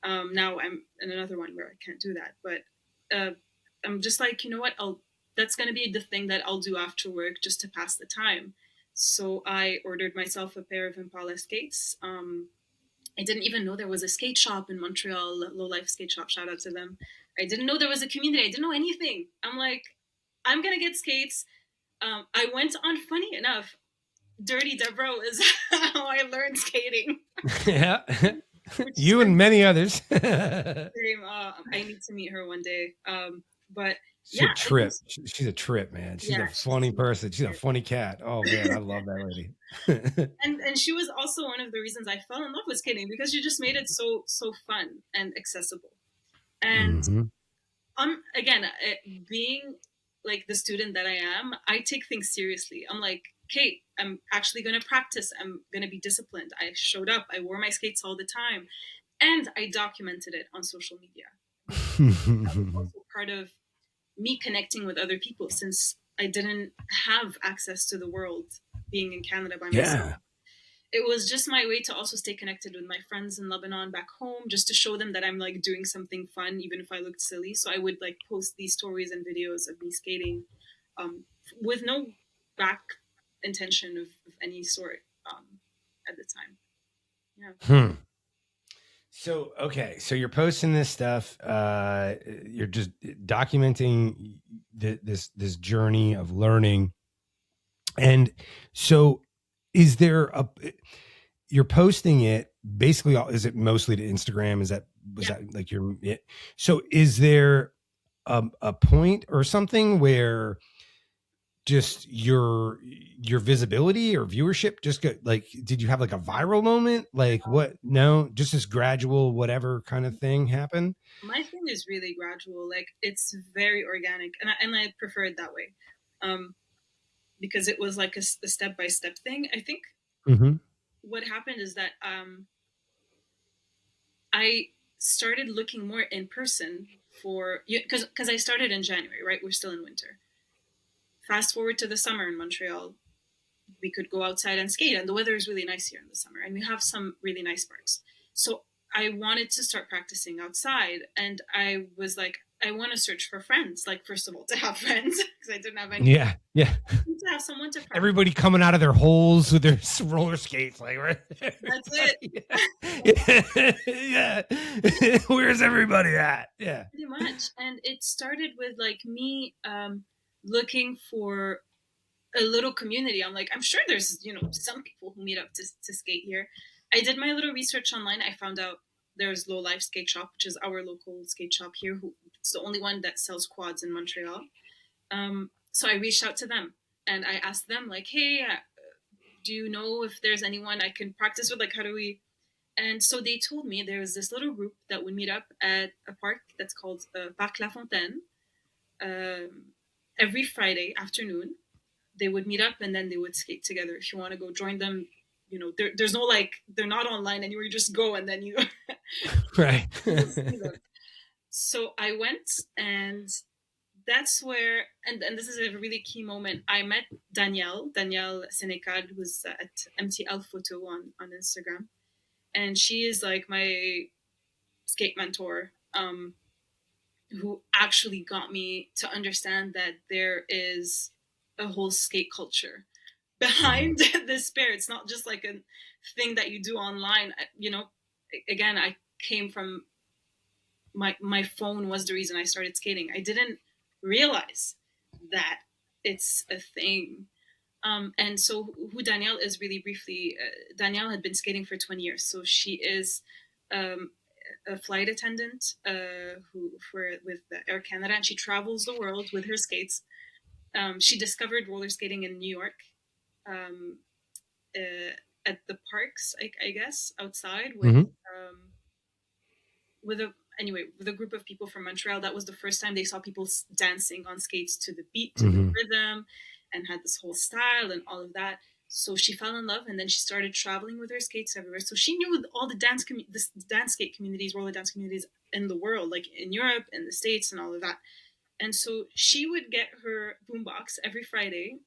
Now I'm in another one where I can't do that. But I'm just like, you know what? That's going to be the thing that I'll do after work just to pass the time. So I ordered myself a pair of Impala skates. I didn't even know there was a skate shop in Montreal, Low Life Skate Shop. Shout out to them. I didn't know there was a community. I didn't know anything. I'm like, I'm gonna get skates. I went on. Funny enough, Dirty Deborah was how I learned skating. Yeah. Which is You and many others. same. I need to meet her one day. But She's yeah, a it trip. was. She's a trip, man. She's Yeah, a funny person. She's a funny cat. Oh man, I love that lady. and she was also one of the reasons I fell in love with skating because she just made it so fun and accessible. And Mm-hmm. again, being like the student that I am, I take things seriously. I'm like, Kate, I'm actually going to practice. I'm going to be disciplined. I showed up. I wore my skates all the time. and I documented it on social media. That was also part of me connecting with other people, since I didn't have access to the world being in Canada by myself. Yeah. It was just my way to also stay connected with my friends in Lebanon back home, just to show them that I'm like doing something fun, even if I looked silly. So I would like post these stories and videos of me skating, with no back intention of any sort, at the time. Yeah. So, okay. So you're posting this stuff. You're just documenting this journey of learning. And so is there you're posting it basically, is it mostly to Instagram? Was that like so is there a point or something where just your visibility or viewership just got like, did you have like a viral moment? Like what? No, just this gradual, whatever kind of thing happened. My thing is really gradual. Like it's very organic, and I prefer it that way, because it was like a step by step thing. I think what happened is that I started looking more in person for, because I started in January, right? We're still in winter. Fast forward to the summer in Montreal, we could go outside and skate, and the weather is really nice here in the summer, and we have some really nice parks. So I wanted to start practicing outside, and I was like, I want to search for friends. Like, first of all, to have friends, because I didn't have any. Yeah. To have someone to practice. Everybody coming out of their holes with their roller skates, like, right? That's it. Yeah. Where's everybody at? Yeah. Pretty much. And it started with like me looking for a little community. I'm like, I'm sure there's, some people who meet up to skate here. I did my little research online. I found out there's Low Life Skate Shop, which is our local skate shop here. It's the only one that sells quads in Montreal. So I reached out to them and I asked them like, hey, do you know if there's anyone I can practice with? Like, how do we? And so they told me there was this little group that would meet up at a park that's called Parc La Fontaine. Every Friday afternoon, they would meet up and then they would skate together. If you want to go join them, there's no like, they're not online anywhere. You just go and then you right. So I went, and that's where, and this is a really key moment. I met Danielle Senecal, who's at MTL Photo on Instagram, and she is like my skate mentor, who actually got me to understand that there is a whole skate culture behind this sport. It's not just like a thing that you do online. Again, I came from my phone was the reason I started skating. I didn't realize that it's a thing. And so who Danielle is, really briefly, Danielle had been skating for 20 years. So she is a flight attendant with Air Canada, and she travels the world with her skates. She discovered roller skating in New York, at the parks, I guess, outside with a group of people from Montreal. That was the first time they saw people dancing on skates to the beat, to the rhythm, and had this whole style and all of that. So she fell in love, and then she started traveling with her skates everywhere. So she knew all the dance skate communities, roller dance communities in the world, like in Europe and the States and all of that. And so she would get her boombox every Friday,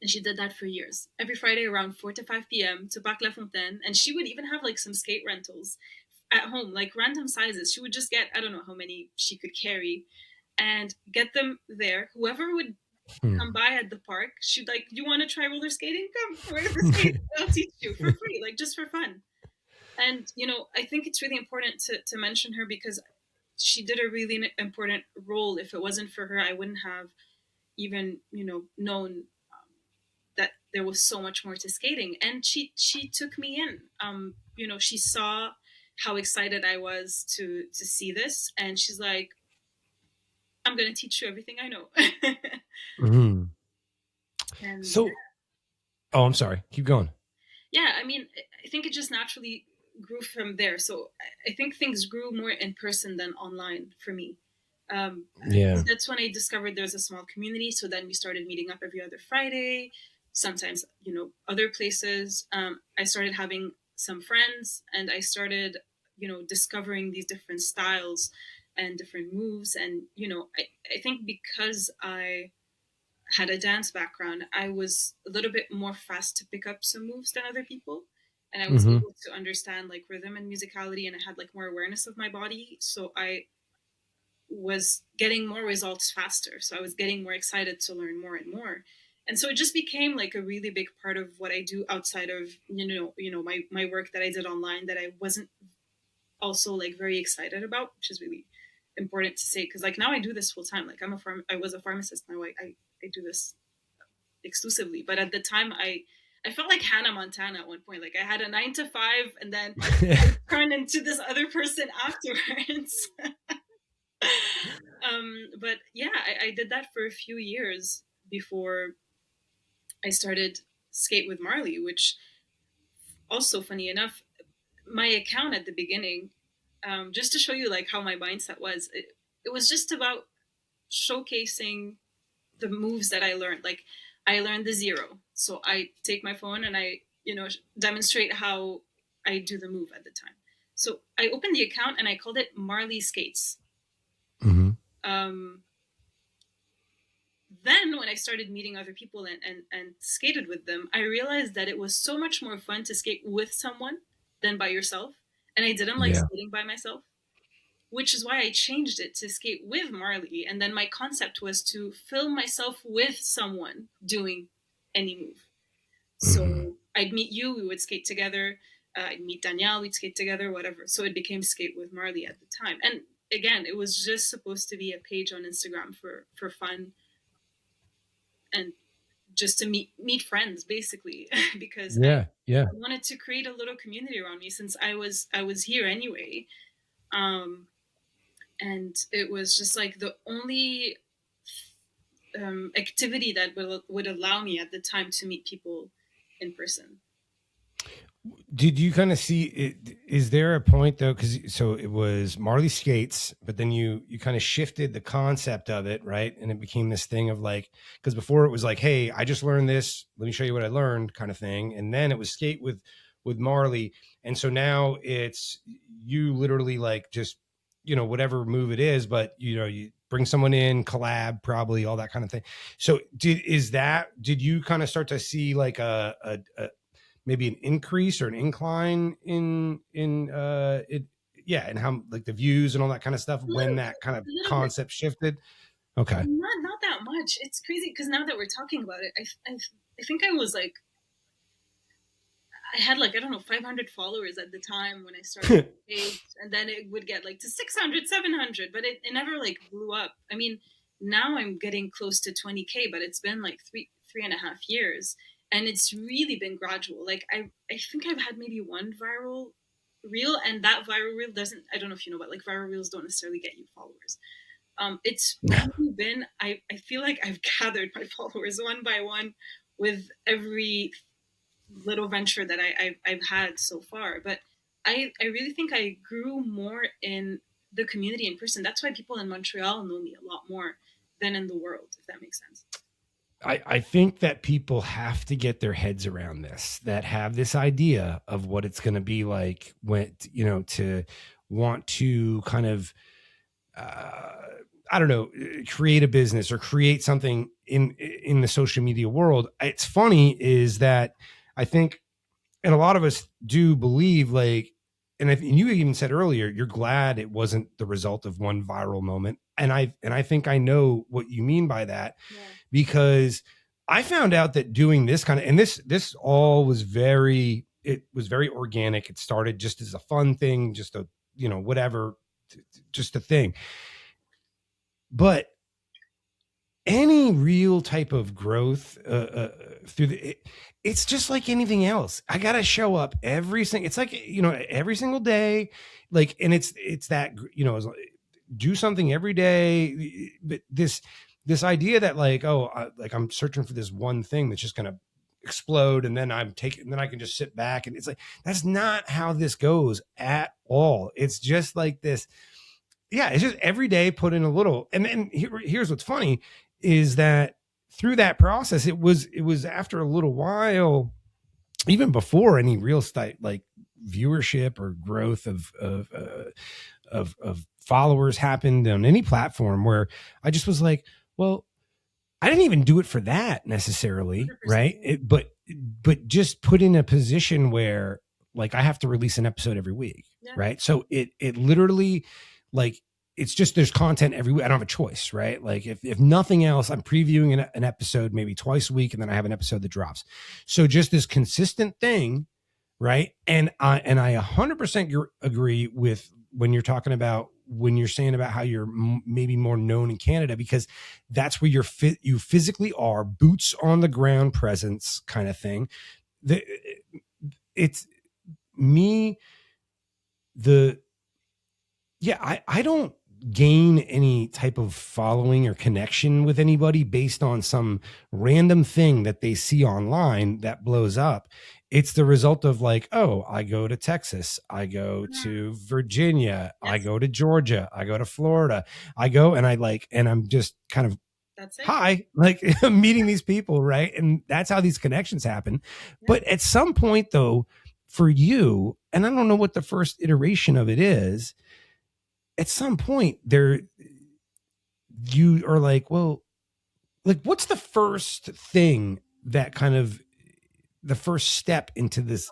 and she did that for years. Every Friday around 4 to 5 p.m. to Parc La Fontaine, and she would even have like some skate rentals at home, like random sizes. She would just get, I don't know how many she could carry, and get them there. Whoever would come by at the park, she'd like, you want to try roller skating? Come, we're gonna skate. I'll teach you for free, like just for fun. And I think it's really important to mention her, because she did a really important role. If it wasn't for her, I wouldn't have even known that there was so much more to skating. And she took me in. She saw how excited I was to see this, and she's like, I'm going to teach you everything I know. And so, oh, I'm sorry. Keep going. Yeah, I mean, I think it just naturally grew from there. So I think things grew more in person than online for me. That's when I discovered there's a small community. So then we started meeting up every other Friday, sometimes, other places. I started having some friends, and I started discovering these different styles and different moves. And I think because I had a dance background, I was a little bit more fast to pick up some moves than other people. And I was Mm-hmm. able to understand like rhythm and musicality, and I had like more awareness of my body. So I was getting more results faster. So I was getting more excited to learn more and more. And so it just became like a really big part of what I do outside of, my work that I did online, that I wasn't also like very excited about, which is really important to say. Cause like now I do this full time. Like I was a pharmacist. Now I do this exclusively. But at the time I felt like Hannah Montana at one point. Like I had a 9 to 5 and then I turned into this other person afterwards. But yeah, I did that for a few years before I started Skate with Marley, which also funny enough, my account at the beginning, just to show you like how my mindset was, it was just about showcasing the moves that I learned. Like I learned the zero. So I take my phone and I, demonstrate how I do the move at the time. So I opened the account and I called it Marley Skates. Mm-hmm. Then when I started meeting other people and skated with them, I realized that it was so much more fun to skate with someone than by yourself. And I didn't like skating by myself, which is why I changed it to skate with Marley. And then my concept was to film myself with someone doing any move. So Mm-hmm. I'd meet you, we would skate together. I'd meet Danielle, we'd skate together, whatever. So it became Skate with Marley at the time. And again, it was just supposed to be a page on Instagram for fun and just to meet friends, basically, because Yeah. I wanted to create a little community around me since I was here anyway. And it was just like the only activity that would allow me at the time to meet people in person. Did you kind of see it? Is there a point though? Because so it was Marley Skates, but then you kind of shifted the concept of it, right? And it became this thing of like, because before it was like, hey, I just learned this. Let me show you what I learned, kind of thing. And then it was Skate with Marley, and so now it's you literally like just whatever move it is, but you bring someone in, collab, probably all that kind of thing. So did you kind of start to see like a maybe an increase or an incline in it, and how like the views and all that kind of stuff when that kind of concept shifted? Okay. Not that much. It's crazy because now that we're talking about it, I think I was like, I had like, I don't know, 500 followers at the time when I started the page, and then it would get like to 600, 700, but it never like blew up. I mean, now I'm getting close to 20K, but it's been like three and a half years. And it's really been gradual. Like I think I've had maybe one viral reel, and that viral reel doesn't, I don't know if you know, but like viral reels don't necessarily get you followers. It's really been, I feel like I've gathered my followers one by one with every little venture that I've had so far. But I really think I grew more in the community in person. That's why people in Montreal know me a lot more than in the world, if that makes sense. I think that people have to get their heads around this, that have this idea of what it's going to be like when, to want to kind of, I don't know, create a business or create something in the social media world. It's funny is that I think, and a lot of us do believe like, and you even said earlier, you're glad it wasn't the result of one viral moment. And I think I know what you mean by that. Yeah. Because I found out that doing this kind of, and this all was very organic. It started just as a fun thing, just a, whatever, just a thing. But any real type of growth through it's just like anything else. I got to show up every single day. Like, and it's that, do something every day. But this idea that like, I'm searching for this one thing that's just going to explode. And then and then I can just sit back, and it's like, that's not how this goes at all. It's just like this. Yeah. It's just every day put in a little, and then here's what's funny is that through that process, it was after a little while, even before any real like viewership or growth of followers happened on any platform where I just was like, well, I didn't even do it for that necessarily, 100%. right? But just put in a position where like I have to release an episode every week, Yeah. right? So it literally like it's just there's content every week. I don't have a choice, right? Like if nothing else, I'm previewing an episode maybe twice a week, and then I have an episode that drops. So just this consistent thing, right? And I 100% agree with when you're talking about when you're saying about how you're maybe more known in Canada, because that's where you physically are, boots on the ground presence kind of thing. It's me, I don't gain any type of following or connection with anybody based on some random thing that they see online that blows up. It's the result of like, oh, I go to Texas, I go to Virginia, Yes. I go to Georgia, I go to Florida, I go and and I'm just kind of That's it. hi, like meeting these people, right? And that's how these connections happen. Yeah. But at some point though, for you, and I don't know what the first iteration of it is, at some point you are like, well, like what's the first thing that kind of the first step into this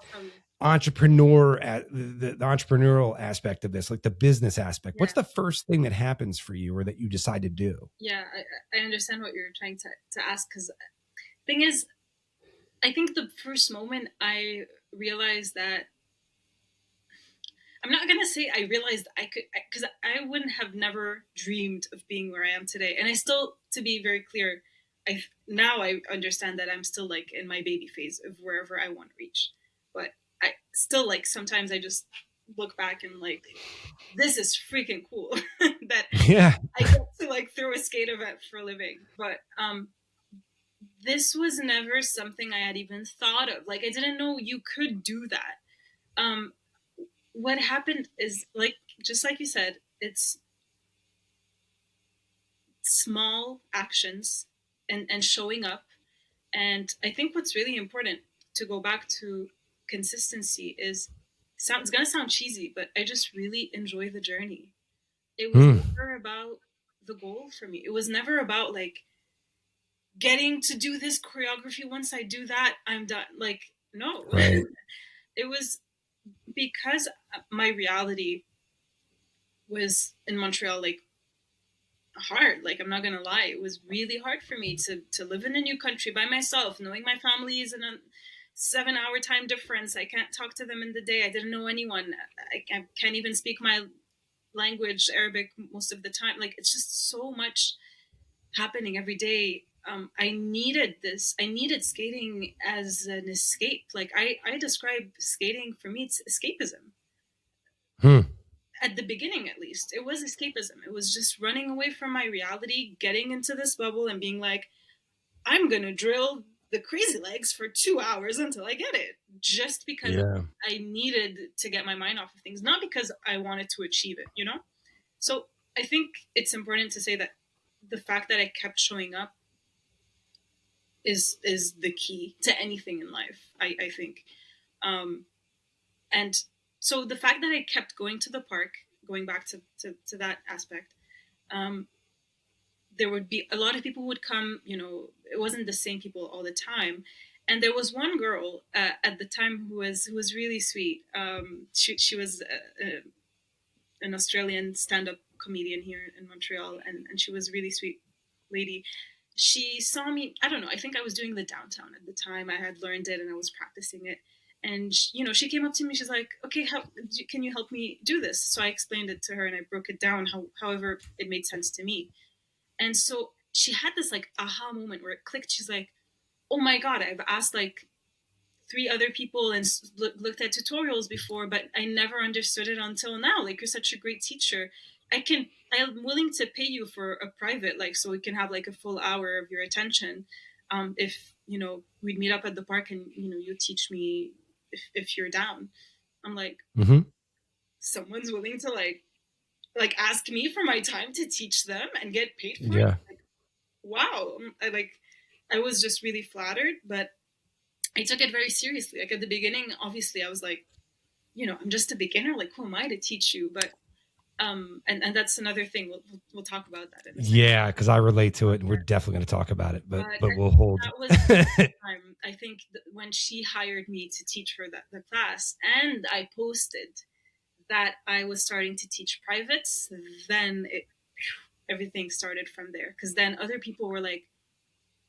entrepreneur at the entrepreneurial aspect of this, like the business aspect? Yeah. What's the first thing that happens for you or that you decide to do? Yeah, I understand what you're trying to ask, because thing is, I think the first moment I realized that I'm not going to say I realized I could, because I wouldn't have never dreamed of being where I am today. And I still, to be very clear, now I understand that I'm still like in my baby phase of wherever I want to reach. But I still like, sometimes I just look back and like, this is freaking cool that I get to like throw a skate event for a living. But this was never something I had even thought of. Like, I didn't know you could do that. What happened is, like, just like you said, it's small actions and showing up. And I think what's really important, to go back to consistency, is it's going to sound cheesy, but I just really enjoy the journey. It was never about the goal for me. It was never about like getting to do this choreography. Once I do that, I'm done. Like, no. Right. It was because my reality was in Montreal, like, hard. Like, I'm not gonna lie, it was really hard for me to live in a new country by myself, knowing my family is in a 7-hour time difference. I can't talk to them in the day. I didn't know anyone. I can't even speak my language, Arabic, most of the time. Like, it's just so much happening every day. I needed this. I needed skating as an escape. Like, I describe skating, for me, it's escapism. At the beginning, at least, it was escapism. It was just running away from my reality, getting into this bubble and being like, I'm going to drill the crazy legs for 2 hours until I get it. Just because I needed to get my mind off of things, not because I wanted to achieve it, you know? So I think it's important to say that the fact that I kept showing up is the key to anything in life, I think. And so the fact that I kept going to the park, going back to that aspect, there would be a lot of people who would come, you know, it wasn't the same people all the time. And there was one girl at the time who was really sweet. She was an Australian stand-up comedian here in Montreal, and she was a really sweet lady. She saw me, I don't know, I think I was doing the downtown at the time. I had learned it and I was practicing it. And, you know, she came up to me, she's like, okay, can you help me do this? So I explained it to her and I broke it down however it made sense to me. And so she had this like aha moment where it clicked. She's like, oh my God, I've asked like 3 other people and looked at tutorials before, but I never understood it until now. Like, you're such a great teacher. I'm willing to pay you for a private, like, so we can have like a full hour of your attention. If, you know, we'd meet up at the park and, you know, you teach me if you're down. I'm like, someone's willing to like ask me for my time to teach them and get paid for it. Like, wow. I was just really flattered, but I took it very seriously. Like, at the beginning, obviously I was like, I'm just a beginner. Like, who am I to teach you? But and that's another thing. We'll talk about that in a second. Yeah, because I relate to it, and we're definitely going to talk about it. But I we'll think hold. that was the time. I think when she hired me to teach her the class, and I posted that I was starting to teach privates, then everything started from there. Because then other people were like,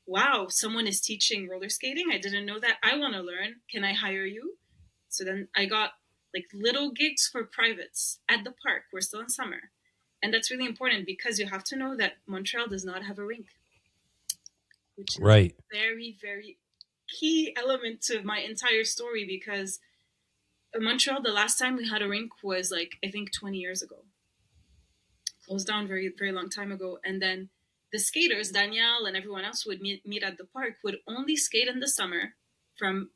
"Wow, someone is teaching roller skating. I didn't know that. I want to learn. Can I hire you?" So then I got like little gigs for privates at the park. We're still in summer. And that's really important because you have to know that Montreal does not have a rink, which is Right. a very, very key element to my entire story because in Montreal, the last time we had a rink was like, I think 20 years ago. Closed down very, very long time ago. And then the skaters, Danielle and everyone else would meet at the park, would only skate in the summer from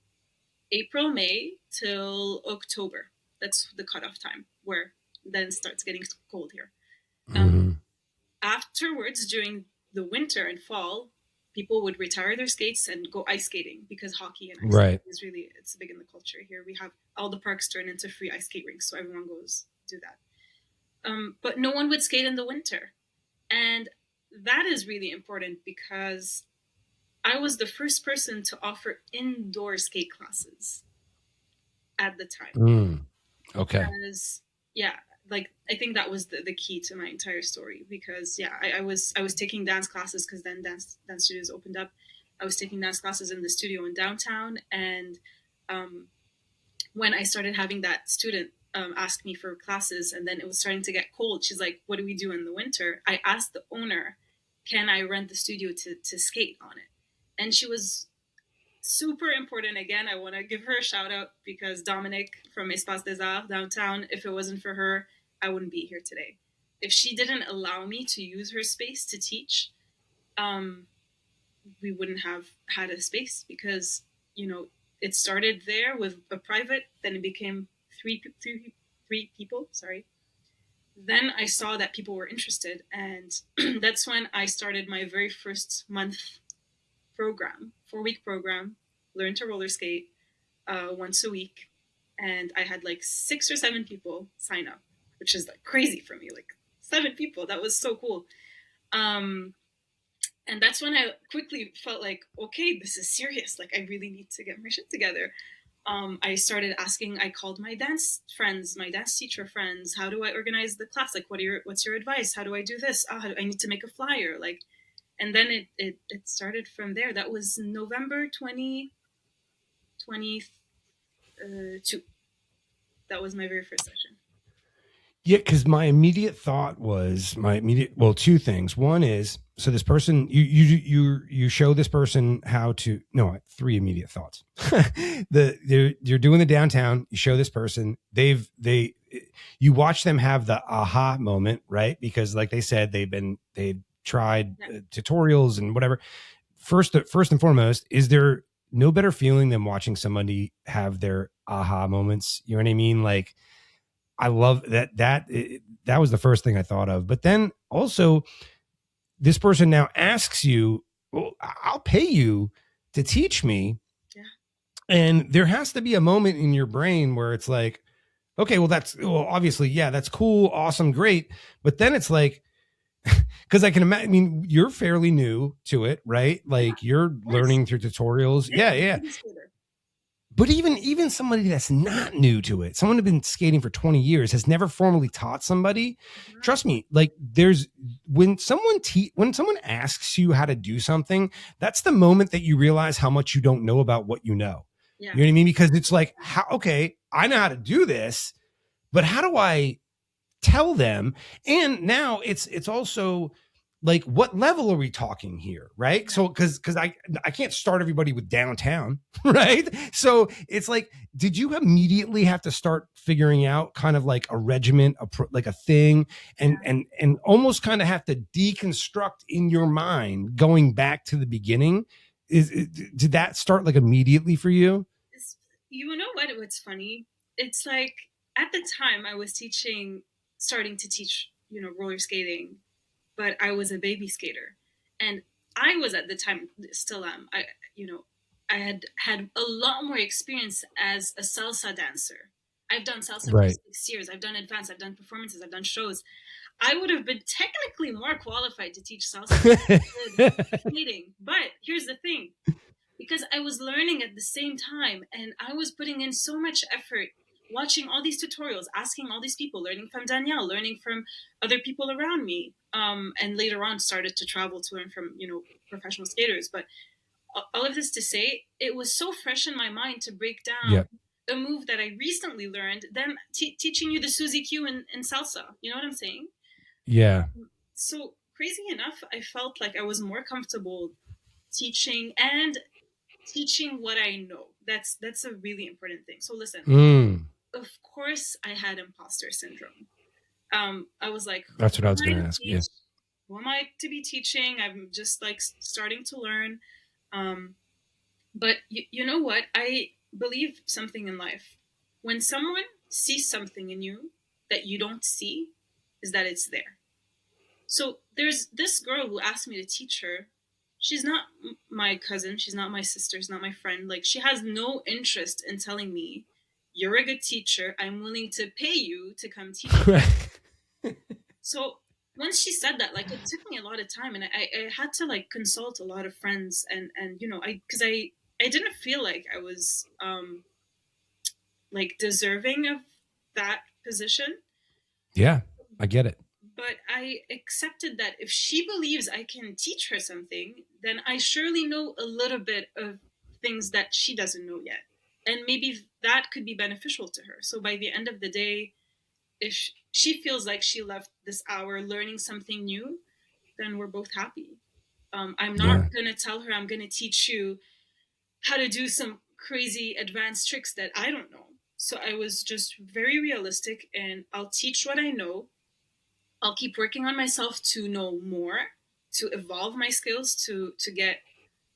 April, May till October. That's the cutoff time where then it starts getting cold here. Mhm. Afterwards, during the winter and fall, people would retire their skates and go ice skating because hockey and ice Right. skating is really, it's big in the culture here. We have all the parks turn into free ice skate rinks, so everyone goes do that. But no one would skate in the winter. And that is really important because I was the first person to offer indoor skate classes at the time. Mm. Okay. Because, yeah, like I think that was the key to my entire story because I was taking dance classes because then dance studios opened up. I was taking dance classes in the studio in downtown, and when I started having that student ask me for classes, and then it was starting to get cold, she's like, "What do we do in the winter?" I asked the owner, "Can I rent the studio to skate on it?" And she was super important. Again, I want to give her a shout out because Dominic from Espace des Arts downtown, if it wasn't for her, I wouldn't be here today. If she didn't allow me to use her space to teach, we wouldn't have had a space because, it started there with a private, then it became three people, sorry. Then I saw that people were interested, and that's when I started my very first month program, 4-week program, learn to roller skate once a week. And I had like 6 or 7 people sign up, which is like crazy for me. Like 7 people, that was so cool. And that's when I quickly felt like, okay, this is serious. Like I really need to get my shit together. I started asking. I called my dance friends, my dance teacher friends. How do I organize the class? Like, what's your advice? How do I do this? I need to make a flyer. Like, and then it started from there. That was November 2022. That was my very first session. Yeah, because my immediate thought was well, two things. One is, so this person, you show this person how to, no, 3 immediate thoughts. You're doing the downtown, you show this person, you watch them have the aha moment, right? Because like they said, they've tried tutorials and whatever. First and foremost, is there no better feeling than watching somebody have their aha moments? You know what I mean? Like, I love that. That was the first thing I thought of. But then also, this person now asks you, "Well, I'll pay you to teach me." Yeah. And there has to be a moment in your brain where it's like, "Okay, well, obviously, yeah, that's cool, awesome, great." But then it's like, because I can imagine. I mean, you're fairly new to it, right? Like you're learning through tutorials. Yeah. But even somebody that's not new to it, someone who's been skating for 20 years, has never formally taught somebody. Mm-hmm. Trust me, like when someone asks you how to do something, that's the moment that you realize how much you don't know about what you know. Yeah. You know what I mean? Because it's like, okay, I know how to do this, but how do I tell them? And now it's also like, what level are we talking here, right? So because I can't start everybody with downtown, right? So it's like, did you immediately have to start figuring out kind of like a regiment, like a thing, and almost kind of have to deconstruct in your mind going back to the beginning? Did that start like immediately for you? You know what? What's funny? It's like at the time I was starting to teach, roller skating, but I was a baby skater, and I was at the time, still am. I had a lot more experience as a salsa dancer. I've done salsa for Right. 6 years. I've done advanced. I've done performances. I've done shows. I would have been technically more qualified to teach salsa than skating. But here's the thing, because I was learning at the same time, and I was putting in so much effort, watching all these tutorials, asking all these people, learning from Danielle, learning from other people around me, and later on started to travel to learn from, professional skaters. But all of this to say, it was so fresh in my mind to break down Yep. a move that I recently learned than teaching you the Suzy Q in salsa. You know what I'm saying? Yeah. So crazy enough, I felt like I was more comfortable teaching and teaching what I know. That's a really important thing. So listen, of course I had imposter syndrome. I was like, That's what I who was am I going to to ask. teach? Yeah. Who am I to be teaching? I'm just like starting to learn. But you know what? I believe something in life. When someone sees something in you that you don't see, is that it's there. So there's this girl who asked me to teach her. She's not my cousin. She's not my sister. She's not my friend. Like, she has no interest in telling me, you're a good teacher. I'm willing to pay you to come teach me. So once she said that, like, it took me a lot of time, and I had to like consult a lot of friends, and because I didn't feel like I was like deserving of that position. Yeah, I get it. But I accepted that if she believes I can teach her something, then I surely know a little bit of things that she doesn't know yet. And maybe that could be beneficial to her. So by the end of the day, if she feels like she left this hour learning something new, then we're both happy. I'm not going to tell her I'm going to teach you how to do some crazy advanced tricks that I don't know. So I was just very realistic, and I'll teach what I know. I'll keep working on myself to know more, to evolve my skills, to get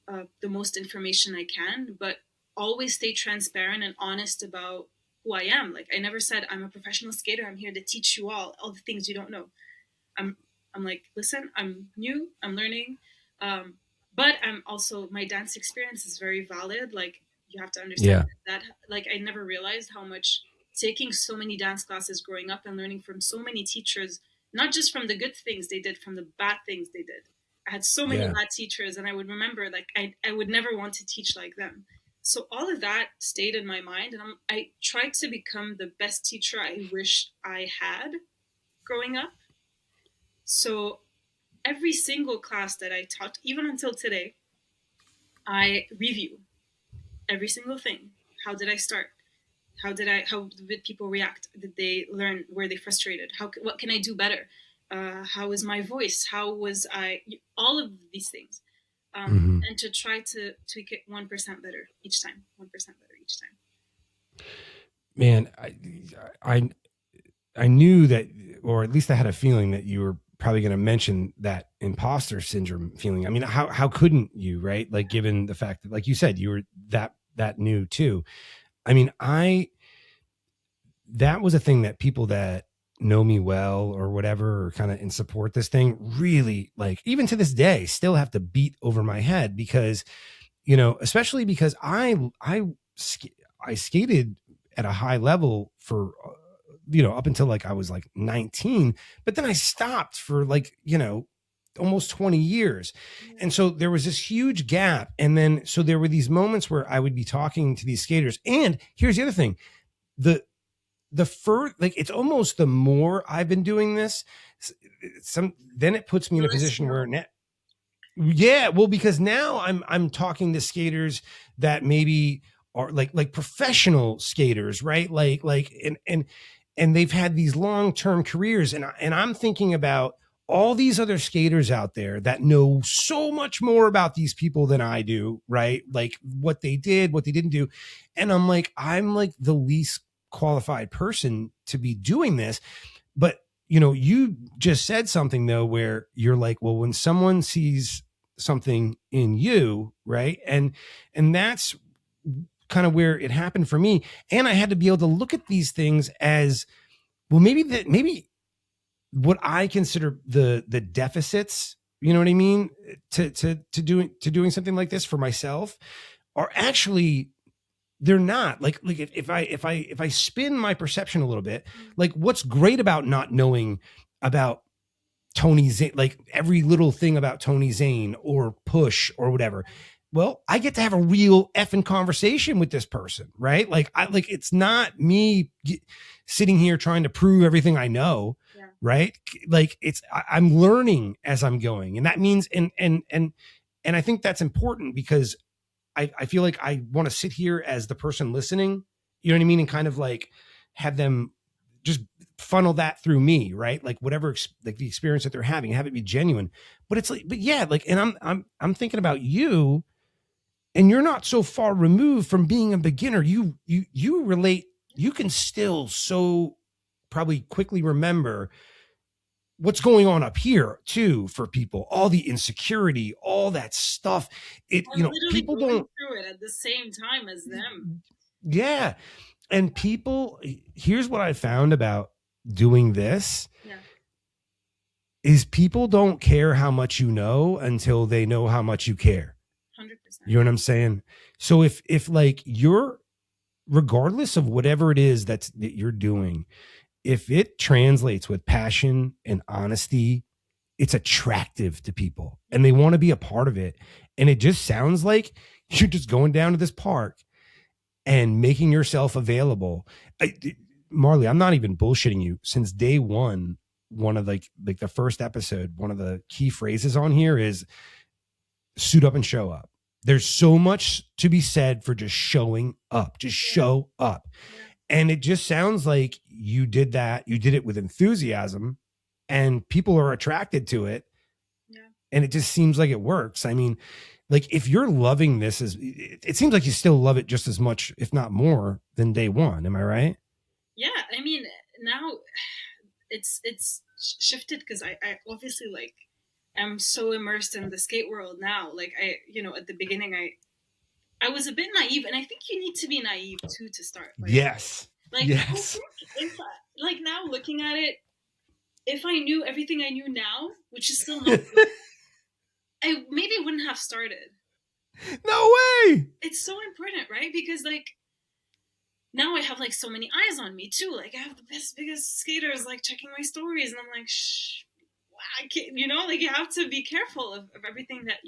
the most information I can, but always stay transparent and honest about who I am. Like, I never said I'm a professional skater. I'm here to teach you all the things you don't know. I'm like, listen, I'm new. I'm learning, but I'm also, my dance experience is very valid. Like, you have to understand that. Like, I never realized how much taking so many dance classes growing up and learning from so many teachers, not just from the good things they did, from the bad things they did. I had so many bad teachers, and I would remember, like, I would never want to teach like them. So all of that stayed in my mind, and I tried to become the best teacher I wish I had growing up. So every single class that I taught, even until today, I review every single thing. How did I start? How did people react? Did they learn? Were they frustrated? What can I do better? How is my voice? How was I? All of these things. And to try to tweak it 1% better each time. 1% better each time. Man, I knew that, or at least I had a feeling that you were probably going to mention that imposter syndrome feeling. I mean, how couldn't you, right? Like, given the fact that, like you said, you were that new too. I mean, that was a thing that people that know me well or whatever, or kind of in support this thing, really, like, even to this day, still have to beat over my head, because, especially because I skated at a high level for, up until like I was like 19, but then I stopped for like, almost 20 years. And so there was this huge gap. And then, so there were these moments where I would be talking to these skaters. And here's the other thing, it's almost the more I've been doing this, then it puts me in a position where because now I'm talking to skaters that maybe are like professional skaters, right? And they've had these long-term careers, and I'm thinking about all these other skaters out there that know so much more about these people than I do, right? Like, what they did, what they didn't do. And I'm like the least qualified person to be doing this. But, you just said something though, where you're like, well, when someone sees something in you, right? And that's kind of where it happened for me. And I had to be able to look at these things as, well, maybe what I consider the deficits, you know what I mean, to doing something like this for myself, are actually they're not. Like if I spin my perception a little bit, like what's great about not knowing about Tony Zane, like every little thing about Tony Zane or Push or whatever. Well, I get to have a real effing conversation with this person, right? Like it's not me sitting here trying to prove everything I know, Yeah. right? Like I'm learning as I'm going, and that means and I think that's important because I feel like I want to sit here as the person listening, you know what I mean, and kind of like have them just funnel that through me, right? Like whatever, like the experience that they're having, have it be genuine. But it's like, but yeah, like, and I'm thinking about you, and you're not so far removed from being a beginner. You relate. You can still so probably quickly remember what's going on up here too for people, all the insecurity, all that stuff. I'm literally people don't through it at the same time as them. Yeah. And people, here's what I found about doing this. Yeah. Is people don't care how much you know until they know how much you care. 100%. You know what I'm saying? So if like you're, regardless of whatever it is that you're doing, if it translates with passion and honesty, it's attractive to people and they want to be a part of it. And it just sounds like you're just going down to this park and making yourself available. Marley, I'm not even bullshitting you. Since day one of like the first episode, one of the key phrases on here is suit up and show up. There's so much to be said for just showing up, just show up. Yeah. And it just sounds like you did that. You did it with enthusiasm and people are attracted to it. Yeah. And it just seems like it works. I mean, like if you're loving this, it seems like you still love it just as much, if not more than day one. Am I right? Yeah. I mean, now it's shifted because I obviously like, I'm so immersed in the skate world now. Like at the beginning, I was a bit naive, and I think you need to be naive too to start. Like, yes. Like, yes. If like now looking at it, if I knew everything I knew now, which is still not good, I maybe wouldn't have started. No way. It's so important, right? Because like now I have like so many eyes on me too. Like I have the biggest skaters like checking my stories, and I'm like, shh. I can't, like you have to be careful of everything that,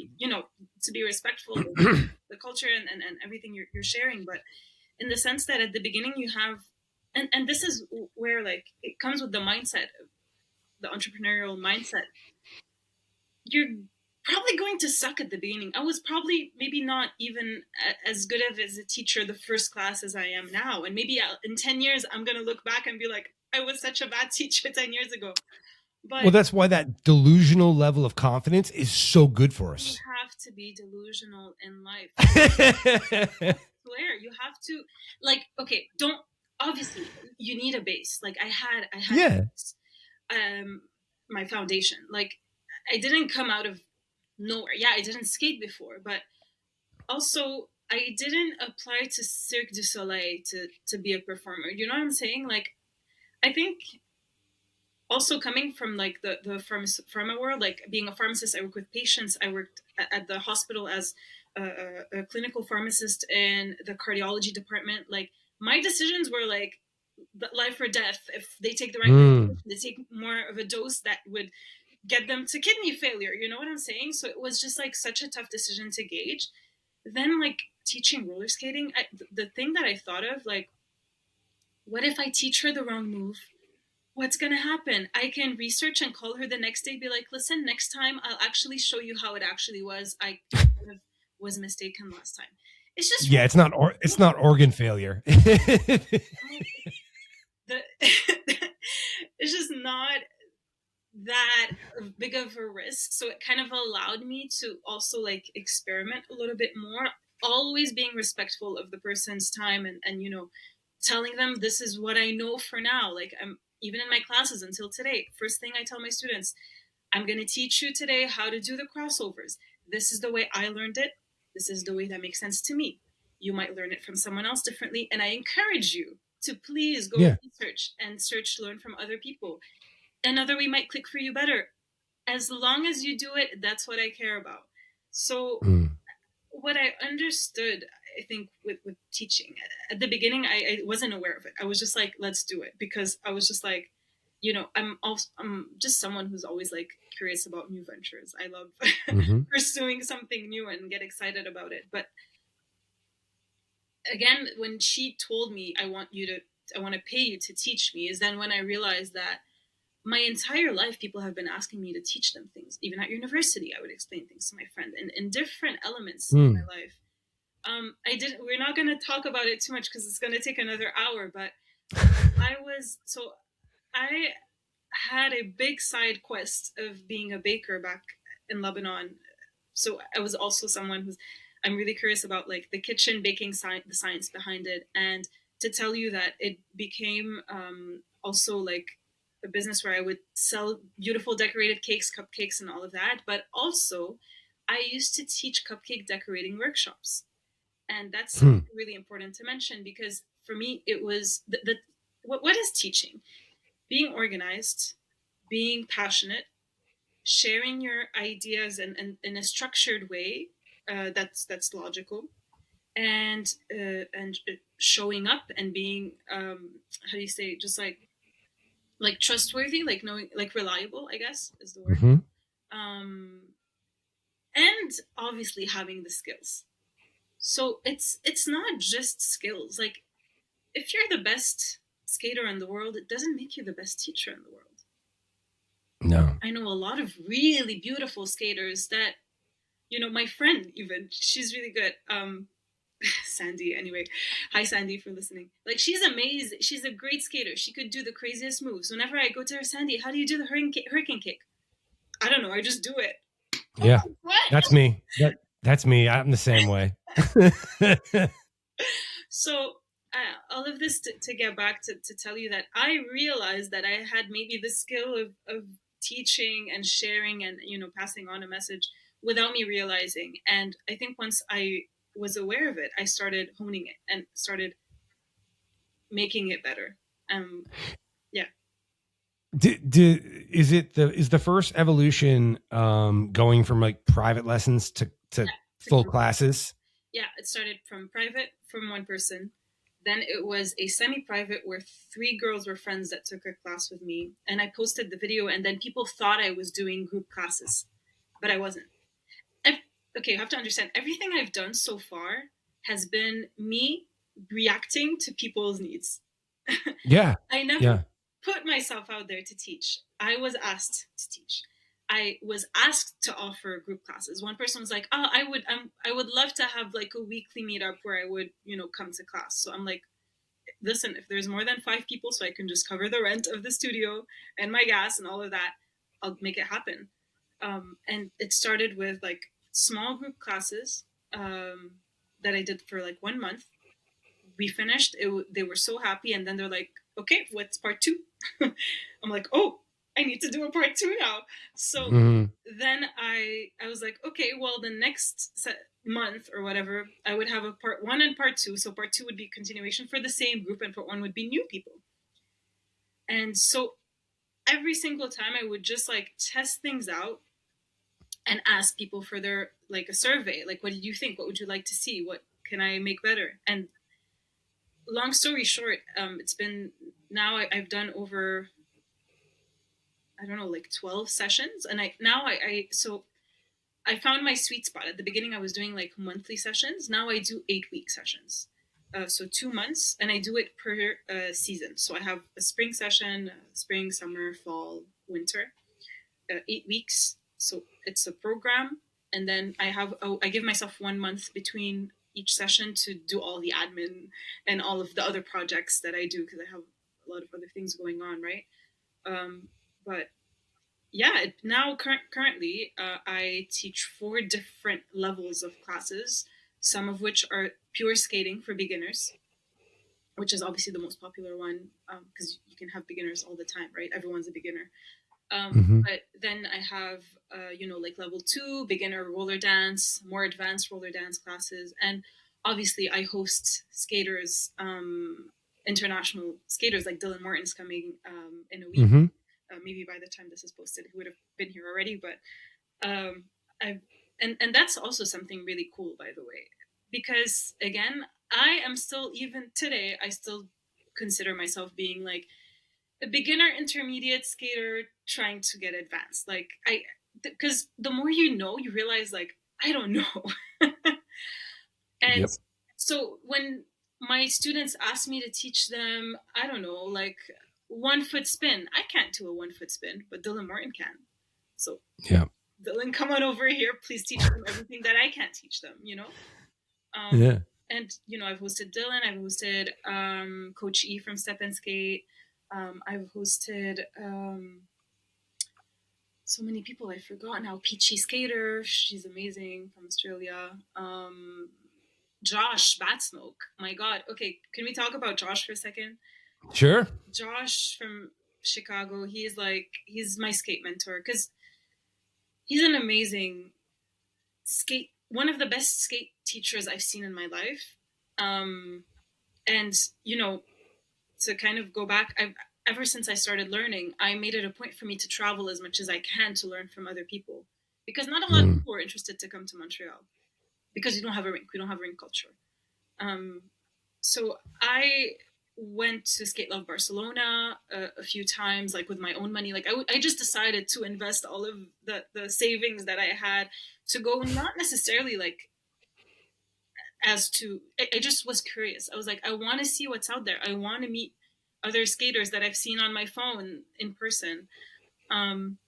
to be respectful of the culture and everything you're sharing. But in the sense that at the beginning you have, and this is where like it comes with the mindset, the entrepreneurial mindset. You're probably going to suck at the beginning. I was probably maybe not even as good as a teacher the first class as I am now. And maybe in 10 years, I'm going to look back and be like, I was such a bad teacher 10 years ago. But well, that's why that delusional level of confidence is so good for us. You have to be delusional in life. I swear, you have to, like, okay, obviously, you need a base. Like, I had yeah. My foundation. Like, I didn't come out of nowhere. Yeah, I didn't skate before, but also, I didn't apply to Cirque du Soleil to be a performer. You know what I'm saying? Like, I think also coming from like the pharma world, like being a pharmacist, I work with patients. I worked at the hospital as a clinical pharmacist in the cardiology department. Like my decisions were like life or death. If they take the right medication, they take more of a dose that would get them to kidney failure. You know what I'm saying? So it was just like such a tough decision to gauge. Then like teaching roller skating, the thing that I thought of, like, what if I teach her the wrong move? What's going to happen? I can research and call her the next day, be like, listen, next time I'll actually show you how it actually was. I kind of was mistaken last time. It's just, yeah, it's not organ failure. It's just not that big of a risk. So it kind of allowed me to also like experiment a little bit more, always being respectful of the person's time and telling them this is what I know for now. Like I'm, even in my classes until today, first thing I tell my students, I'm going to teach you today how to do the crossovers. This is the way I learned it. This is the way that makes sense to me. You might learn it from someone else differently. And I encourage you to please go research and learn from other people. Another way might click for you better. As long as you do it, that's what I care about. So what I understood, I think with teaching at the beginning, I wasn't aware of it. I was just like, let's do it, because I was just like, I'm just someone who's always like curious about new ventures. I love Mm-hmm. pursuing something new and get excited about it. But again, when she told me, I want to pay you to teach me, is then when I realized that my entire life people have been asking me to teach them things. Even at university, I would explain things to my friend and in different elements of my life. We're not going to talk about it too much because it's going to take another hour, but I had a big side quest of being a baker back in Lebanon. So I was also someone I'm really curious about like the kitchen baking science, the science behind it. And to tell you that it became also like a business where I would sell beautiful decorated cakes, cupcakes, and all of that. But also, I used to teach cupcake decorating workshops. And that's something really important to mention, because for me, it was what is teaching? Being organized, being passionate, sharing your ideas in a structured way that's logical, and showing up and being how do you say, just like trustworthy, like knowing, like reliable, I guess is the word. Mm-hmm. um and obviously having the skills. So it's not just skills. Like, if you're the best skater in the world, it doesn't make you the best teacher in the world. No. I know a lot of really beautiful skaters that, my friend even, she's really good. Sandy, anyway. Hi, Sandy, for listening. Like, she's amazing. She's a great skater. She could do the craziest moves. Whenever I go to her, Sandy, how do you do the hurricane kick? I don't know. I just do it. Yeah, Oh, what? that's me. That's me. I'm the same way. So all of this to get back to tell you that I realized that I had maybe the skill of teaching and sharing and passing on a message without me realizing. And I think once I was aware of it, I started honing it and started making it better. Yeah. Is the first evolution going from like private lessons to full classes? Yeah, it started from private, from one person. Then it was a semi-private where 3 girls were friends that took a class with me, and I posted the video, and then people thought I was doing group classes, but I wasn't. Okay, you have to understand, everything I've done so far has been me reacting to people's needs. Yeah. I never put myself out there to teach. I was asked to teach. I was asked to offer group classes. One person was like, "Oh, I would love to have like a weekly meetup where I would, come to class." So I'm like, "Listen, if there's more than 5 people, so I can just cover the rent of the studio and my gas and all of that, I'll make it happen." And it started with like small group classes that I did for like 1 month. We finished. They were so happy, and then they're like, "Okay, what's part 2?" I'm like, "Oh, I need to do a part 2 now." So then I was like, "Okay, well, the next month or whatever, I would have a part 1 and part 2. So part 2 would be continuation for the same group, and part 1 would be new people." And so every single time I would just like test things out and ask people for their like a survey, like, "What did you think? What would you like to see? What can I make better?" And long story short, it's been now I've done over, I don't know, like 12 sessions, and I found my sweet spot. At the beginning, I was doing like monthly sessions. Now I do 8-week sessions, so 2 months, and I do it per season. So I have a spring session, spring, summer, fall, winter, 8 weeks. So it's a program, and then I give myself 1 month between each session to do all the admin and all of the other projects that I do, because I have a lot of other things going on, right? But yeah, now currently I teach 4 different levels of classes, some of which are pure skating for beginners, which is obviously the most popular one, because you can have beginners all the time, right? Everyone's a beginner. But then I have, like level 2, beginner roller dance, more advanced roller dance classes. And obviously I host skaters, international skaters like Dylan Morton's coming in a week. Maybe by the time this is posted, he would have been here already. But and that's also something really cool, by the way. because again, I am still, even today, I still consider myself being like a beginner intermediate skater trying to get advanced. Like because the more you know, you realize like I don't know. And Yep. so when my students ask me to teach them, I don't know, like 1 foot spin, I can't do a 1 foot spin, but Dylan Martin can. So Yeah. Dylan, come on over here, please teach them everything that I can't teach them, you know. Yeah. And you know, I've hosted Dylan, I've hosted Coach E from Step and Skate, I've hosted so many people I forgot now. Peachy Skater, she's amazing, from Australia. Josh Batsmoke, my God. Okay, can we talk about Josh for a second? Sure. Josh from Chicago, he's my skate mentor because he's an amazing skate, one of the best skate teachers I've seen in my life. And you know, to kind of go back, I've ever since I started learning, I made it a point for me to travel as much as I can to learn from other people, because not a lot of Mm. people are interested to come to Montreal because you don't have a rink. We don't have a rink culture. Um, so I went to Skate Love Barcelona a few times, like with my own money. Like I just decided to invest all of the savings that I had to go, not necessarily like as to, I just was curious. I was like, I want to see what's out there. I want to meet other skaters that I've seen on my phone in person. Um,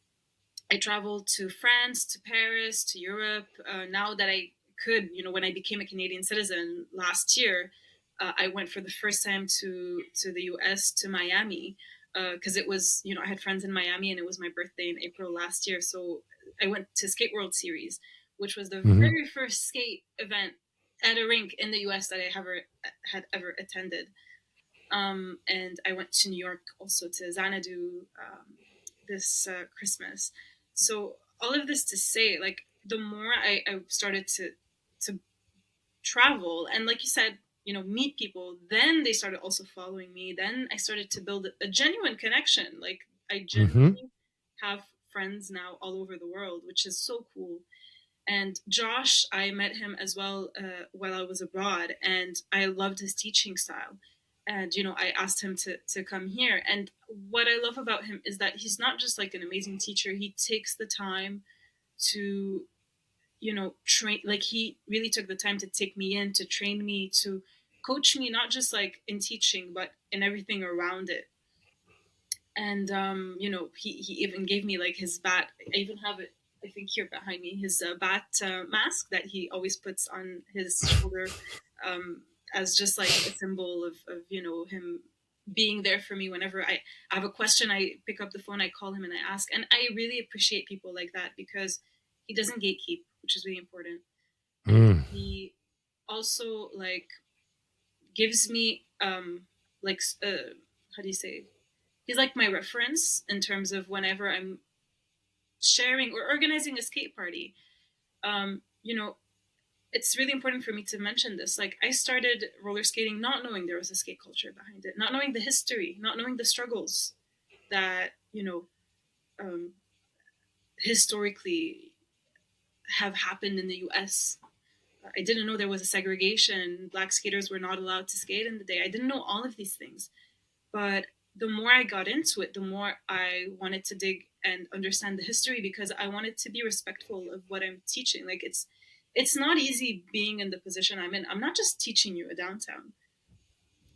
I traveled to France, to Paris, to Europe. Now that I could, you know, when I became a Canadian citizen last year, I went for the first time to the U.S., to Miami, because it was, you know, I had friends in Miami and it was my birthday in April last year. So I went to Skate World Series, which was the Mhm. very first skate event at a rink in the U.S. that I had ever attended. And I went to New York also to Xanadu this Christmas. So all of this to say, like the more I started to travel, and like you said, you know, meet people, then they started also following me. Then I started to build a genuine connection. Like I Mhm. genuinely have friends now all over the world, which is so cool. And Josh, I met him as well while I was abroad, and I loved his teaching style. And you know, I asked him to come here. And what I love about him is that he's not just like an amazing teacher. He takes the time to, you know, train. Like he really took the time to take me in, to train me, to coach me, not just like in teaching, but in everything around it. And you know, he even gave me like his bat. I even have it, I think, here behind me, his bat mask that he always puts on his shoulder, um, as just like a symbol of you know, him being there for me whenever I have a question. I pick up the phone, I call him, and I ask. And I really appreciate people like that because he doesn't gatekeep, which is really important. And Mm. he also like gives me like how do you say, he's like my reference in terms of whenever I'm sharing or organizing a skate party. You know, it's really important for me to mention this. Like, I started roller skating not knowing there was a skate culture behind it, not knowing the history, not knowing the struggles that, you know, um, historically have happened in the US. I didn't know there was a segregation. Black skaters were not allowed to skate in the day. I didn't know all of these things. But the more I got into it, the more I wanted to dig and understand the history, because I wanted to be respectful of what I'm teaching. Like it's not easy being in the position I'm in. I'm not just teaching you a downtown.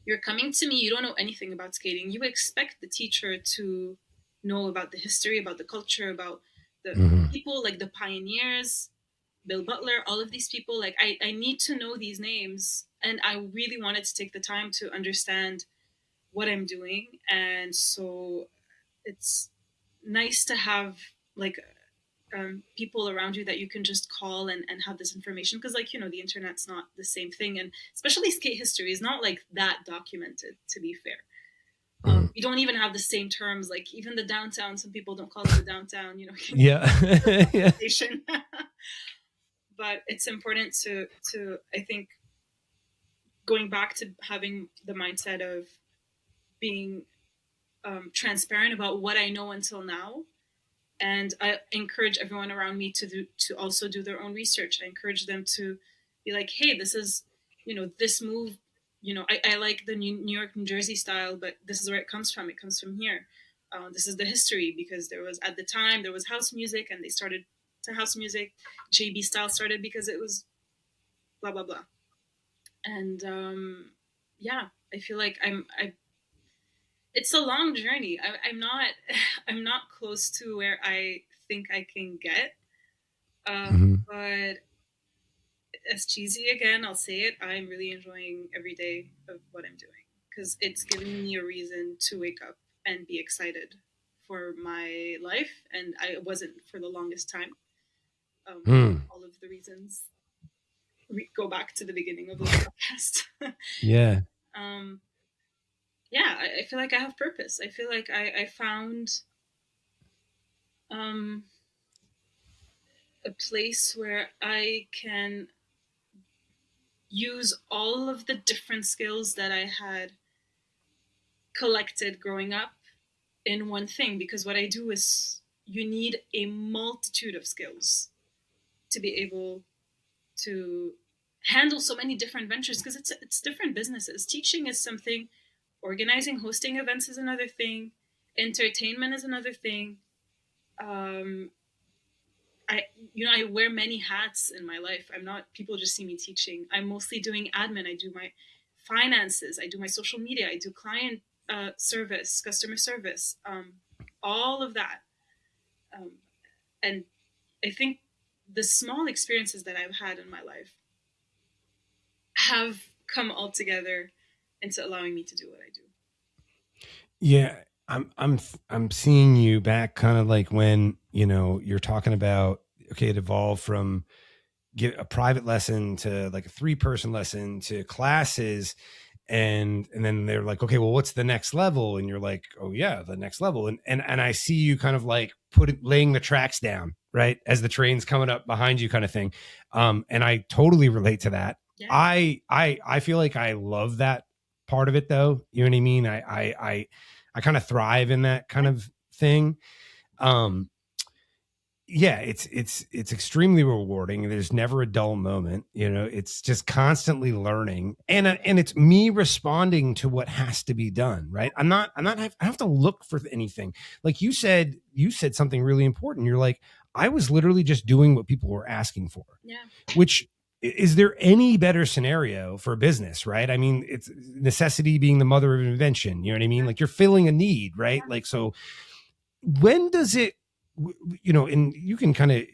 You're coming to me, you don't know anything about skating. You expect the teacher to know about the history, about the culture, about the Mhm. people, like the pioneers, Bill Butler, all of these people. Like I need to know these names. And I really wanted to take the time to understand what I'm doing. And so it's nice to have like people around you that you can just call and have this information, because like, you know, the internet's not the same thing, and especially skate history is not like that documented, to be fair. Mhm. You don't even have the same terms, like even the downtown, some people don't call it the downtown, you know. Yeah. Yeah. Station. But it's important to I think, going back to having the mindset of being transparent about what I know until now. And I encourage everyone around me to also do their own research. I encourage them to be like, hey, this is, this move, I like the New York, New Jersey style, but this is where it comes from. It comes from here. This is the history, because at the time there was house music, and they started to house music. JB style started because it was blah blah blah. And yeah, I feel like it's a long journey. I'm not I'm not close to where I think I can get. But as cheesy again, I'll say it. I'm really enjoying every day of what I'm doing, because it's giving me a reason to wake up and be excited for my life, and I wasn't for the longest time. All of the reasons go back to the beginning of the podcast. Yeah. Yeah, I feel like I have purpose. I feel like I found a place where I can use all of the different skills that I had collected growing up in one thing. Because what I do is, you need a multitude of skills to be able to handle so many different ventures, because it's different businesses. Teaching is something, organizing, hosting events is another thing, entertainment is another thing. I wear many hats in my life. I'm not, people just see me teaching. I'm mostly doing admin. I do my finances. I do my social media. I do client service, customer service, all of that. And I think the small experiences that I've had in my life have come all together into allowing me to do what I do. Yeah, I'm seeing you back, kind of like when, you're talking about, okay, it evolved from get a private lesson to like a 3-person lesson to classes, and then they're like, okay, well, what's the next level? And you're like, oh yeah, the next level. And I see you kind of like laying the tracks down, right, as the train's coming up behind you, kind of thing. And I totally relate to that. Yeah. I feel like I love that part of it, though. You know what I mean? I kind of thrive in that kind of thing. Yeah, it's extremely rewarding. There's never a dull moment. It's just constantly learning, and it's me responding to what has to be done. Right? I have to look for anything. Like you said something really important. You're like, I was literally just doing what people were asking for. Yeah. Which, is there any better scenario for business, right? I mean, it's necessity being the mother of invention. You know what I mean? Like, you're filling a need, right? Yeah. Like, so when does it, and you can kind of,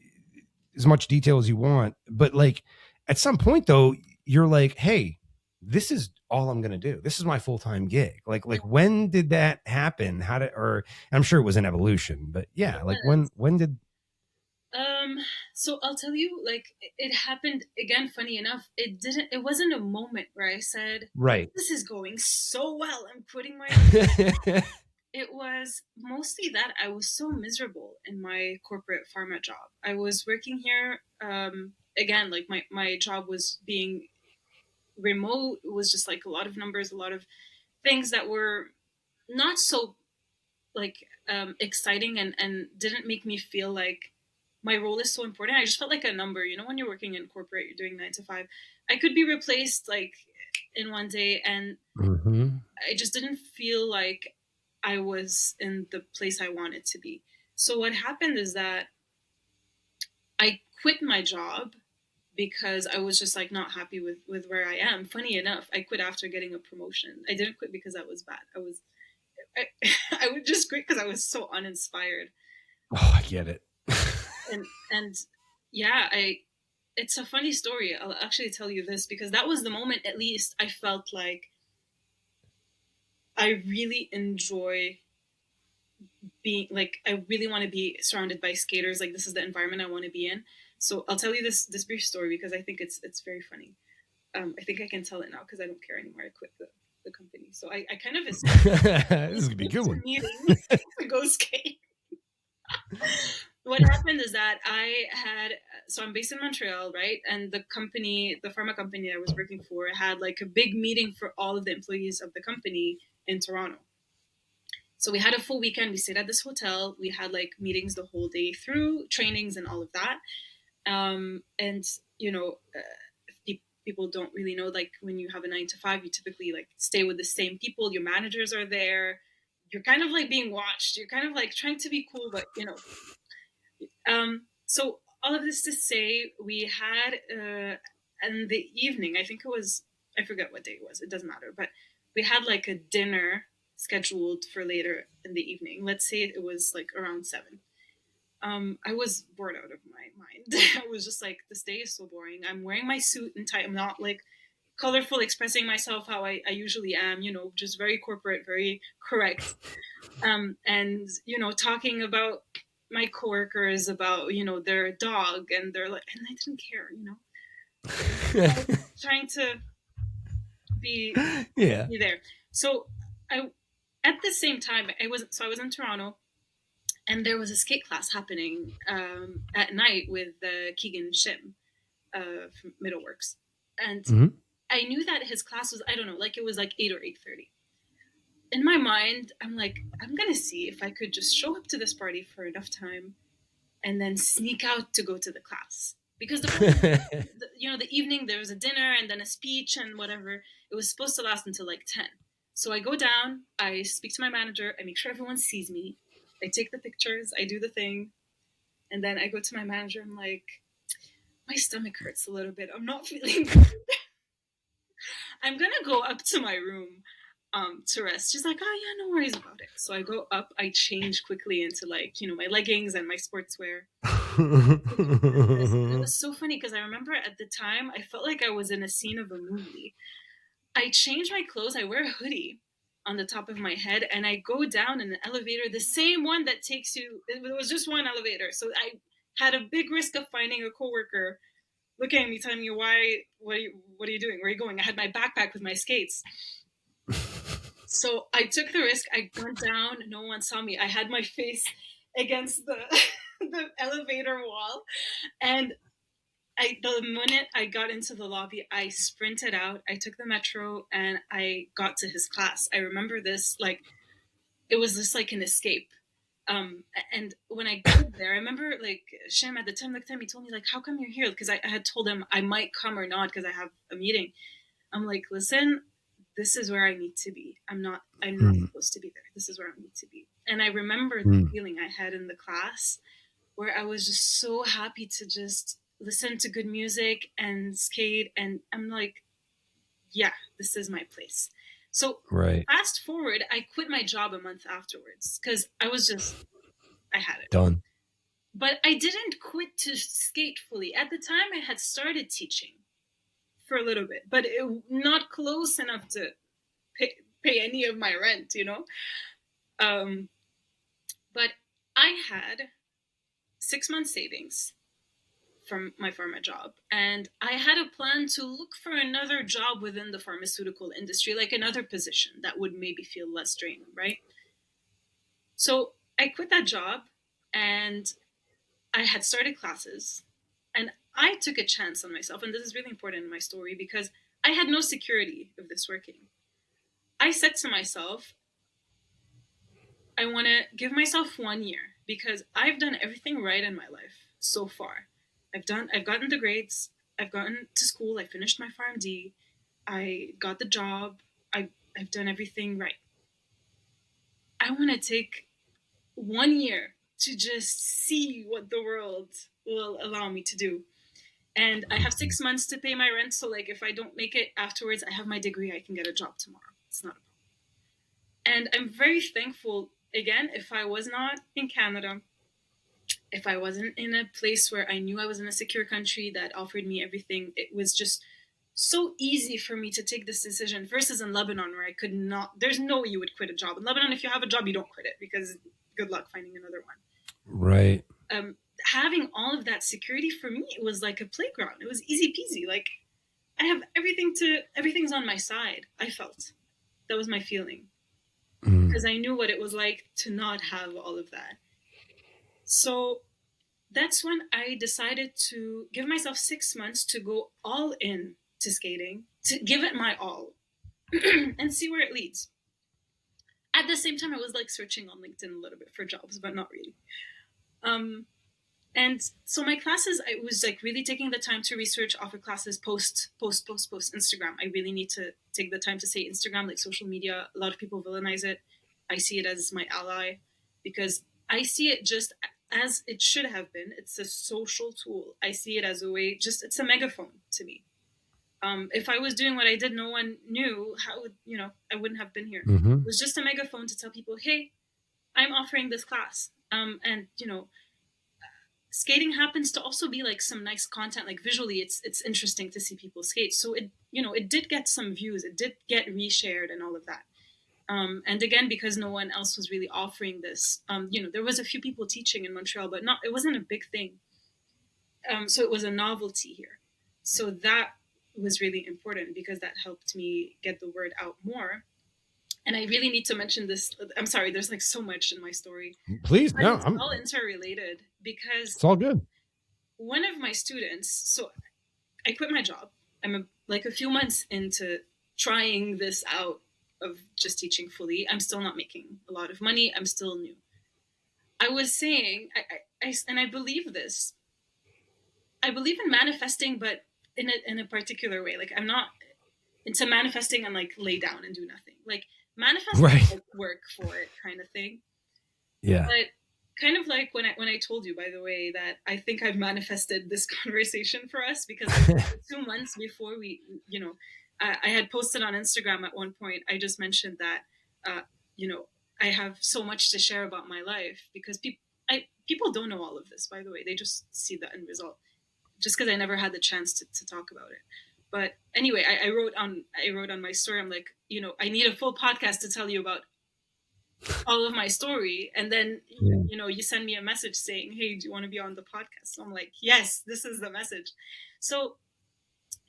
as much detail as you want, but like at some point though, you're like, hey, this is all I'm going to do. This is my full-time gig. Like when did that happen? Or I'm sure it was an evolution, but yeah, like when did, so I'll tell you, like, it happened again. Funny enough, it wasn't a moment where I said, right, this is going so well, I'm quitting my It was mostly that I was so miserable in my corporate pharma job. I was working here, again, like my job was being remote. It was just like a lot of numbers, a lot of things that were not so like exciting, and didn't make me feel like my role is so important. I just felt like a number. When you're working in corporate, you're doing 9 to 5. I could be replaced like in one day, and I just didn't feel like I was in the place I wanted to be. So what happened is that I quit my job because I was just like not happy with where I am. Funny enough, I quit after getting a promotion. I didn't quit because I was bad. I would just quit because I was so uninspired. Oh, I get it. and yeah, it's a funny story. I'll actually tell you this, because that was the moment, at least, I felt like I really enjoy being, like, I really want to be surrounded by skaters. Like, this is the environment I want to be in. So I'll tell you this brief story because I think it's very funny. I think I can tell it now because I don't care anymore. I quit the company. So I kind of this is gonna be a good one. Meetings to go skate. What happened is that I'm based in Montreal, right? And the pharma company I was working for, had like a big meeting for all of the employees of the company in Toronto. So we had a full weekend. We stayed at this hotel. We had like meetings the whole day through, trainings and all of that. And people don't really know, like when you have a 9 to 5, you typically like stay with the same people. Your managers are there. You're kind of like being watched. You're kind of like trying to be cool, but so all of this to say, we had in the evening, I think it was, I forget what day it was. It doesn't matter, but we had like a dinner scheduled for later in the evening. Let's say it was like around 7. I was bored out of my mind. I was just like, this day is so boring. I'm wearing my suit and tie. I'm not like colorful, expressing myself how I usually am, just very corporate, very correct. And, talking about my coworkers, about, their dog, and they're like, and I didn't care, trying to be, Yeah. be there. So at the same time, I was in Toronto, and there was a skate class happening at night with Keegan Shim from Middleworks. And I knew that his class was, I don't know, like it was like 8 or 8:30. In my mind, I'm like, I'm going to see if I could just show up to this party for enough time and then sneak out to go to the class. Because the evening there was a dinner and then a speech and whatever. It was supposed to last until like 10. So I go down, I speak to my manager, I make sure everyone sees me. I take the pictures, I do the thing, and then I go to my manager. I'm like, my stomach hurts a little bit. I'm not feeling good. I'm going to go up to my room to rest. She's like, oh yeah, no worries about it. So I go up, I change quickly into like, my leggings and my sportswear. It was so funny because I remember at the time, I felt like I was in a scene of a movie. I change my clothes, I wear a hoodie on the top of my head, and I go down in an elevator, the same one that takes you, it was just one elevator. So I had a big risk of finding a coworker looking at me, telling me, what are you doing? Where are you going? I had my backpack with my skates. So I took the risk. I went down. No one saw me. I had my face against the elevator wall. And the minute I got into the lobby, I sprinted out. I took the metro and I got to his class. I remember this, like, it was just like an escape. And when I got there, I remember like Shem at the time looked at me, told me like, how come you're here? Because I had told him I might come or not because I have a meeting. I'm like, listen, this is where I need to be. I'm not supposed to be there. This is where I need to be. And I remember the feeling I had in the class where I was just so happy to just listen to good music and skate. And I'm like, yeah, this is my place. So fast forward, I quit my job a month afterwards because I had it. Done. But I didn't quit to skate fully. At the time, I had started teaching for a little bit, but not close enough to pay any of my rent, But I had 6 months savings from my pharma job, and I had a plan to look for another job within the pharmaceutical industry, like another position that would maybe feel less draining, right? So I quit that job, and I had started classes, and I took a chance on myself, and this is really important in my story because I had no security of this working. I said to myself, I want to give myself 1 year because I've done everything right in my life so far. I've gotten the grades, I've gotten to school, I finished my PharmD, I got the job, I've done everything right. I want to take 1 year to just see what the world will allow me to do. And I have 6 months to pay my rent. So like if I don't make it afterwards, I have my degree, I can get a job tomorrow. It's not a problem. And I'm very thankful, again, if I was not in Canada, if I wasn't in a place where I knew I was in a secure country that offered me everything, it was just so easy for me to take this decision versus in Lebanon where I could not, there's no way you would quit a job. In Lebanon, if you have a job, you don't quit it because good luck finding another one. Right. Having all of that security for me, it was like a playground. It was easy peasy. Like I have everything's on my side. I felt that was my feeling because I knew what it was like to not have all of that. So that's when I decided to give myself 6 months to go all in to skating, to give it my all and see where it leads. At the same time, I was like searching on LinkedIn a little bit for jobs, but not really. And so my classes, I was like really taking the time to research, offer classes, post Instagram. I really need to take the time to say Instagram, like social media. A lot of people villainize it. I see it as my ally because I see it just as it should have been. It's a social tool. I see it as a way, just it's a megaphone to me. If I was doing what I did, no one knew how, I wouldn't have been here. Mm-hmm. It was just a megaphone to tell people, hey, I'm offering this class. And skating happens to also be like some nice content. Like visually, it's interesting to see people skate. So it did get some views. It did get reshared and all of that. And again, because no one else was really offering this, there was a few people teaching in Montreal, but it wasn't a big thing. So it was a novelty here. So that was really important because that helped me get the word out more. And I really need to mention this. I'm sorry, there's like so much in my story. Please, But no, it's all interrelated because it's all good. one of my students, so I quit my job. I'm like a few months into trying this out of just teaching fully. I'm still not making a lot of money. I'm still new. I was saying, and I believe this. I believe in manifesting, but in a particular way. Like I'm not into manifesting and like lay down and do nothing. Like manifesting, Right. like, work for it kind of thing. Yeah. But kind of like when I told you, by the way, that I think I've manifested this conversation for us because 2 months before we, I had posted on Instagram at one point. I just mentioned that, I have so much to share about my life because people don't know all of this, by the way. They just see the end result just because I never had the chance to talk about it. But anyway, I wrote on my story, I'm like, I need a full podcast to tell you about all of my story. And then, you send me a message saying, hey, do you want to be on the podcast? So I'm like, yes, this is the message. So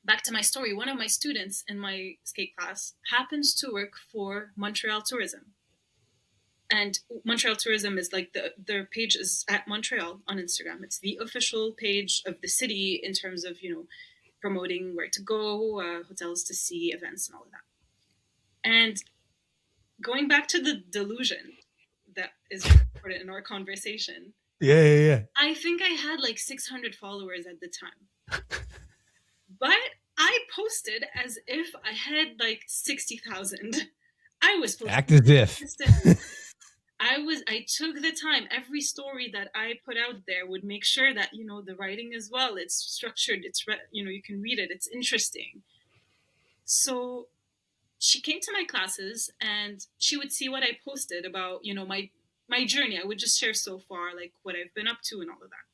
back to my story. One of my students in my skate class happens to work for Montreal Tourism. And Montreal Tourism is like their page is at Montreal on Instagram. It's the official page of the city in terms of, promoting where to go, hotels to see, events, and all of that. And going back to the delusion that is important in our conversation. Yeah. I think I had like 600 followers at the time. But I posted as if I had like 60,000. I was posting act as if. I took the time. Every story that I put out there would make sure that, the writing as well, it's structured, it's, you can read it, it's interesting. So she came to my classes and she would see what I posted about, my journey. I would just share so far, like what I've been up to and all of that.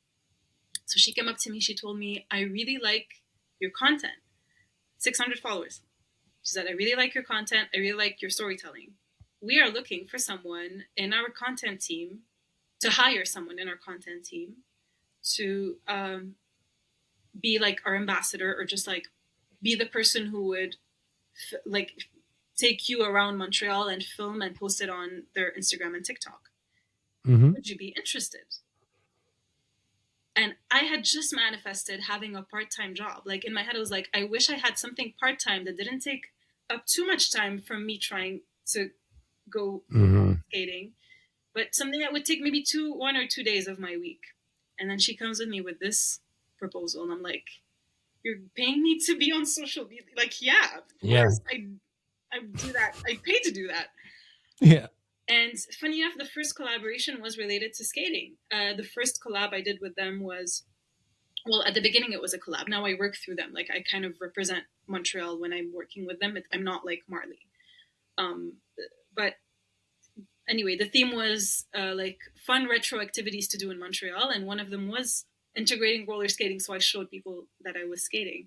So she came up to me, she told me, I really like your content. 600 followers. She said, I really like your content. I really like your storytelling. We are looking for someone in our content team, to hire someone in our content team to be like our ambassador, or just like be the person who would like take you around Montreal and film and post it on their Instagram and TikTok. Mm-hmm. Would you be interested? And I had just manifested having a part-time job. Like in my head, I was like, I wish I had something part-time that didn't take up too much time from me trying to go skating, but something that would take maybe 1 or 2 days of my week. And then she comes with me with this proposal, and I'm like, you're paying me to be on social media? Like, yeah, of course, I do that. I pay to do that. Yeah. And funny enough, the first collaboration was related to skating. The first collab I did with them was, well, at the beginning it was a collab. Now I work through them. Like I kind of represent Montreal when I'm working with them. I'm not like Marley. But anyway, the theme was like fun retro activities to do in Montreal. And one of them was integrating roller skating. So I showed people that I was skating.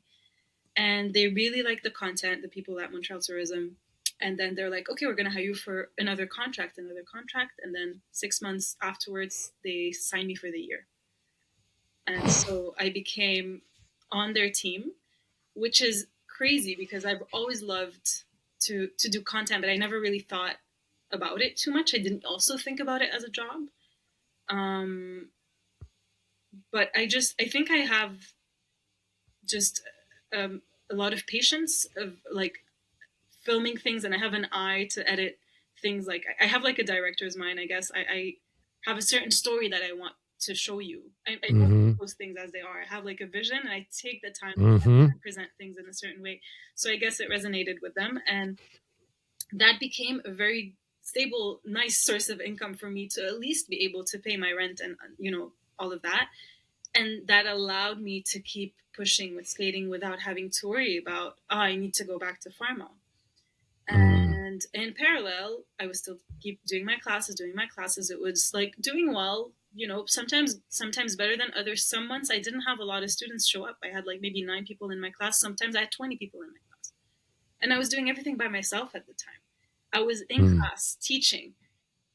And they really liked the content, the people at Montreal Tourism. And then they're like, okay, we're going to hire you for another contract. And then 6 months afterwards, they signed me for the year. And so I became on their team, which is crazy because I've always loved to do content, but I never really thought about it too much. I didn't also think about it as a job. But I think I have just a lot of patience of like filming things, and I have an eye to edit things. Like I have like a director's mind, I guess. I have a certain story that I want to show you. I Mm-hmm. don't post things as they are. I have like a vision, and I take the time Mm-hmm. to present things in a certain way. So I guess it resonated with them, and that became a very stable, nice source of income for me to at least be able to pay my rent and all of that. And that allowed me to keep pushing with skating without having to worry about, I need to go back to pharma. And in parallel, I was still keep doing my classes. It was like doing well, sometimes better than others. Some months I didn't have a lot of students show up. I had like maybe 9 people in my class. Sometimes I had 20 people in my class. And I was doing everything by myself at the time. I was in class teaching.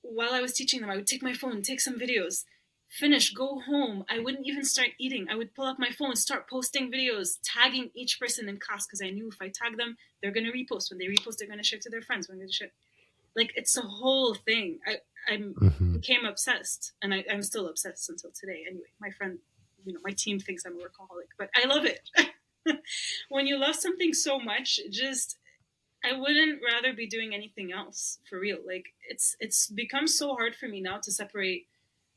While I was teaching them, I would take my phone, take some videos, finish, go home. I wouldn't even start eating. I would pull up my phone, start posting videos, tagging each person in class, because I knew if I tag them, they're going to repost. When they repost, they're going to share to their friends. When they share, like, it's a whole thing. I became obsessed, and I'm still obsessed until today. Anyway, my friend, my team thinks I'm a workaholic, but I love it. When you love something so much, I wouldn't rather be doing anything else, for real. Like, it's become so hard for me now to separate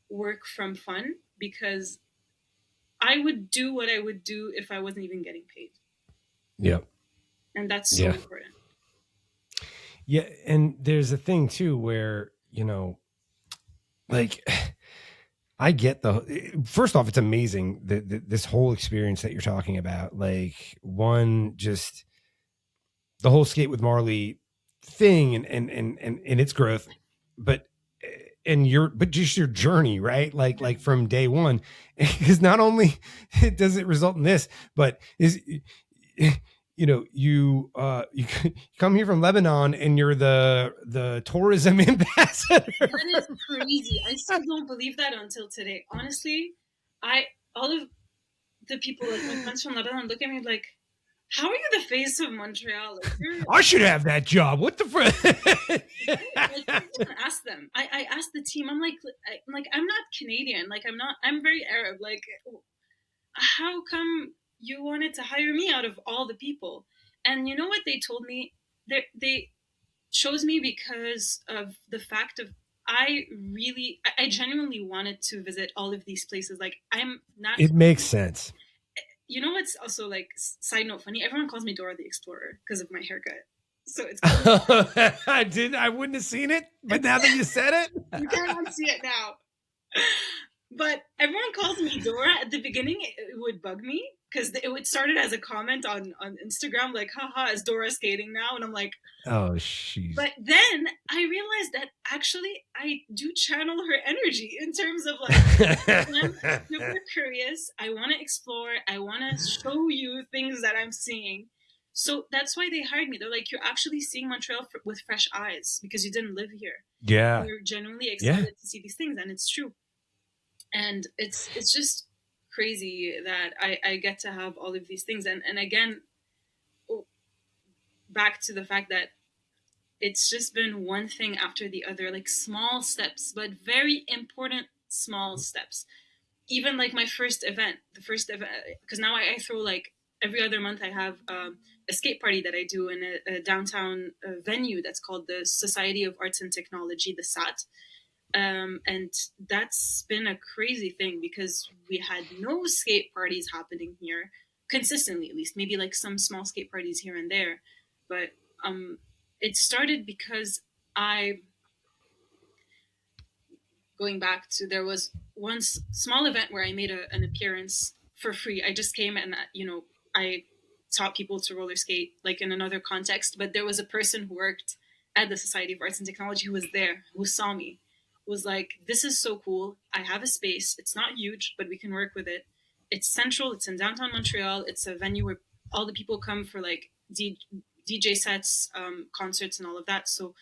work from fun, because I would do what I would do if I wasn't even getting paid. Yep. And that's so important. Yeah. And there's a thing too, where, like, I get first off, it's amazing that this whole experience that you're talking about, like, one, just the whole Skate with Marley thing and its growth, but just your journey, right? Like from day one, because not only does it result in this, but you come here from Lebanon and you're the tourism ambassador. That is crazy. I still don't believe that until today. Honestly, all of the people, like my friends from Lebanon, look at me like, how are you the face of Montreal? Like, I should have that job. What the frick? I didn't ask them. I asked the team. I'm like, I'm not Canadian. Like, I'm very Arab. Like, how come you wanted to hire me out of all the people? And you know what they told me? They chose me because of the fact of I genuinely wanted to visit all of these places. Like, I'm not. It makes sense. You know what's also, like, side note funny? Everyone calls me Dora the Explorer because of my haircut. So it's I wouldn't have seen it, but now that you said it, you cannot see it now. But everyone calls me Dora. At the beginning, it would bug me because it started as a comment on Instagram, like, haha, is Dora skating now? And I'm like, oh, jeez. But then I realized that actually I do channel her energy in terms of, like, I'm super curious. I want to explore. I want to show you things that I'm seeing. So that's why they hired me. They're like, you're actually seeing Montreal with fresh eyes because you didn't live here. Yeah. You're genuinely excited to see these things, and it's true. And it's just crazy that I get to have all of these things. And again, back to the fact that it's just been one thing after the other, like small steps, but very important small steps. Even like my first event, because now I throw, like, every other month I have a skate party that I do in a downtown venue that's called the Society of Arts and Technology, the SAT. And that's been a crazy thing because we had no skate parties happening here consistently, at least, maybe like some small skate parties here and there. But it started because going back to, there was one small event where I made an appearance for free. I just came and, I taught people to roller skate, like, in another context, but there was a person who worked at the Society of Arts and Technology who was there, who saw me, was like, this is so cool. I have a space. It's not huge, but we can work with it. It's central. It's in downtown Montreal. It's a venue where all the people come for, like, DJ sets, concerts, and all of that. So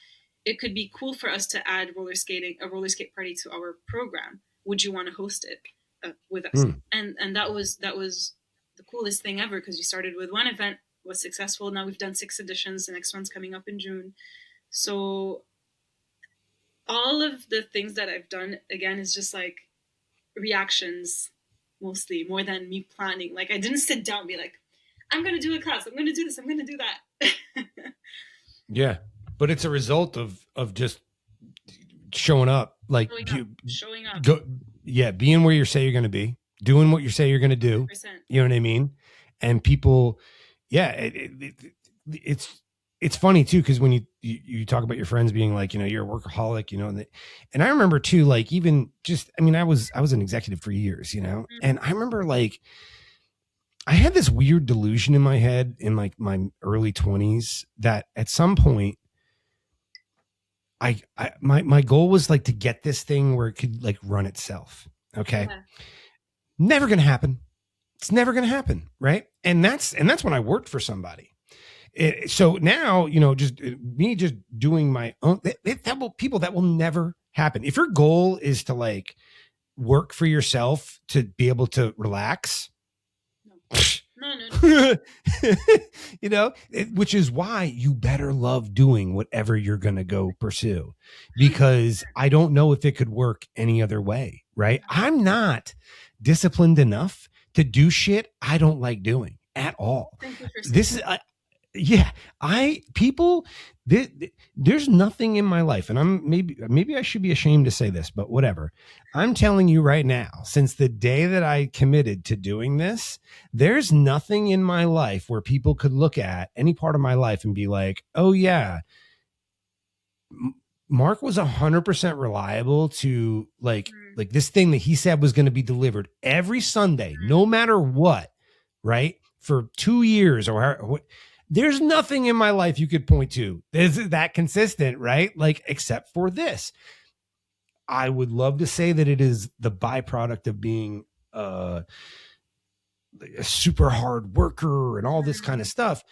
it could be cool for us to add a roller skate party to our program. Would you want to host it with us? And that was the coolest thing ever, because we started with one event, was successful. Now we've done 6 editions. The next one's coming up in June. So all of the things that I've done, again, is just like reactions, mostly, more than me planning. Like, I didn't sit down and be like, I'm going to do a class. I'm going to do this. I'm going to do that. Yeah. But it's a result of just showing up. Like, showing up. Yeah, being where you say you're going to be, doing what you say you're going to do. 100%. You know what I mean? And people, yeah, it's funny too, because when you talk about your friends being like, you know, you're a workaholic, you know, and I remember too, like even just, I mean, I was an executive for years, you know, and I remember like I had this weird delusion in my head in like my early 20s that at some point my goal was like to get this thing where it could like run itself. Okay. Yeah. Never going to happen. It's never going to happen. Right. And that's when I worked for somebody. So now, you know, just me just doing my own, that will never happen. If your goal is to like work for yourself to be able to relax, No. you know, which is why you better love doing whatever you're going to go pursue, because I don't know if it could work any other way. Right. I'm not disciplined enough to do shit I don't like doing at all. Thank you for This is, yeah, there's nothing in my life, and I'm maybe I should be ashamed to say this, but whatever. I'm telling you right now, since the day that I committed to doing this, there's nothing in my life where people could look at any part of my life and be like, oh yeah, Mark was 100% reliable to like this thing that he said was going to be delivered every Sunday, no matter what, right? For 2 years or there's nothing in my life you could point to is that consistent, right? Like, except for this. I would love to say that it is the byproduct of being a super hard worker and all this kind of stuff.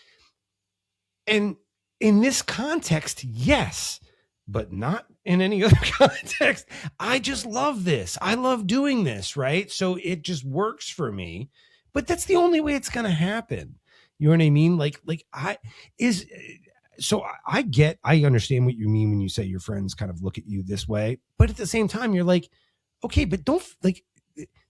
And in this context, yes, but not in any other context. I just love this. I love doing this, right? So it just works for me, but that's the only way it's going to happen. You know what I mean? I understand what you mean when you say your friends kind of look at you this way, but at the same time, you're like, okay, but don't like,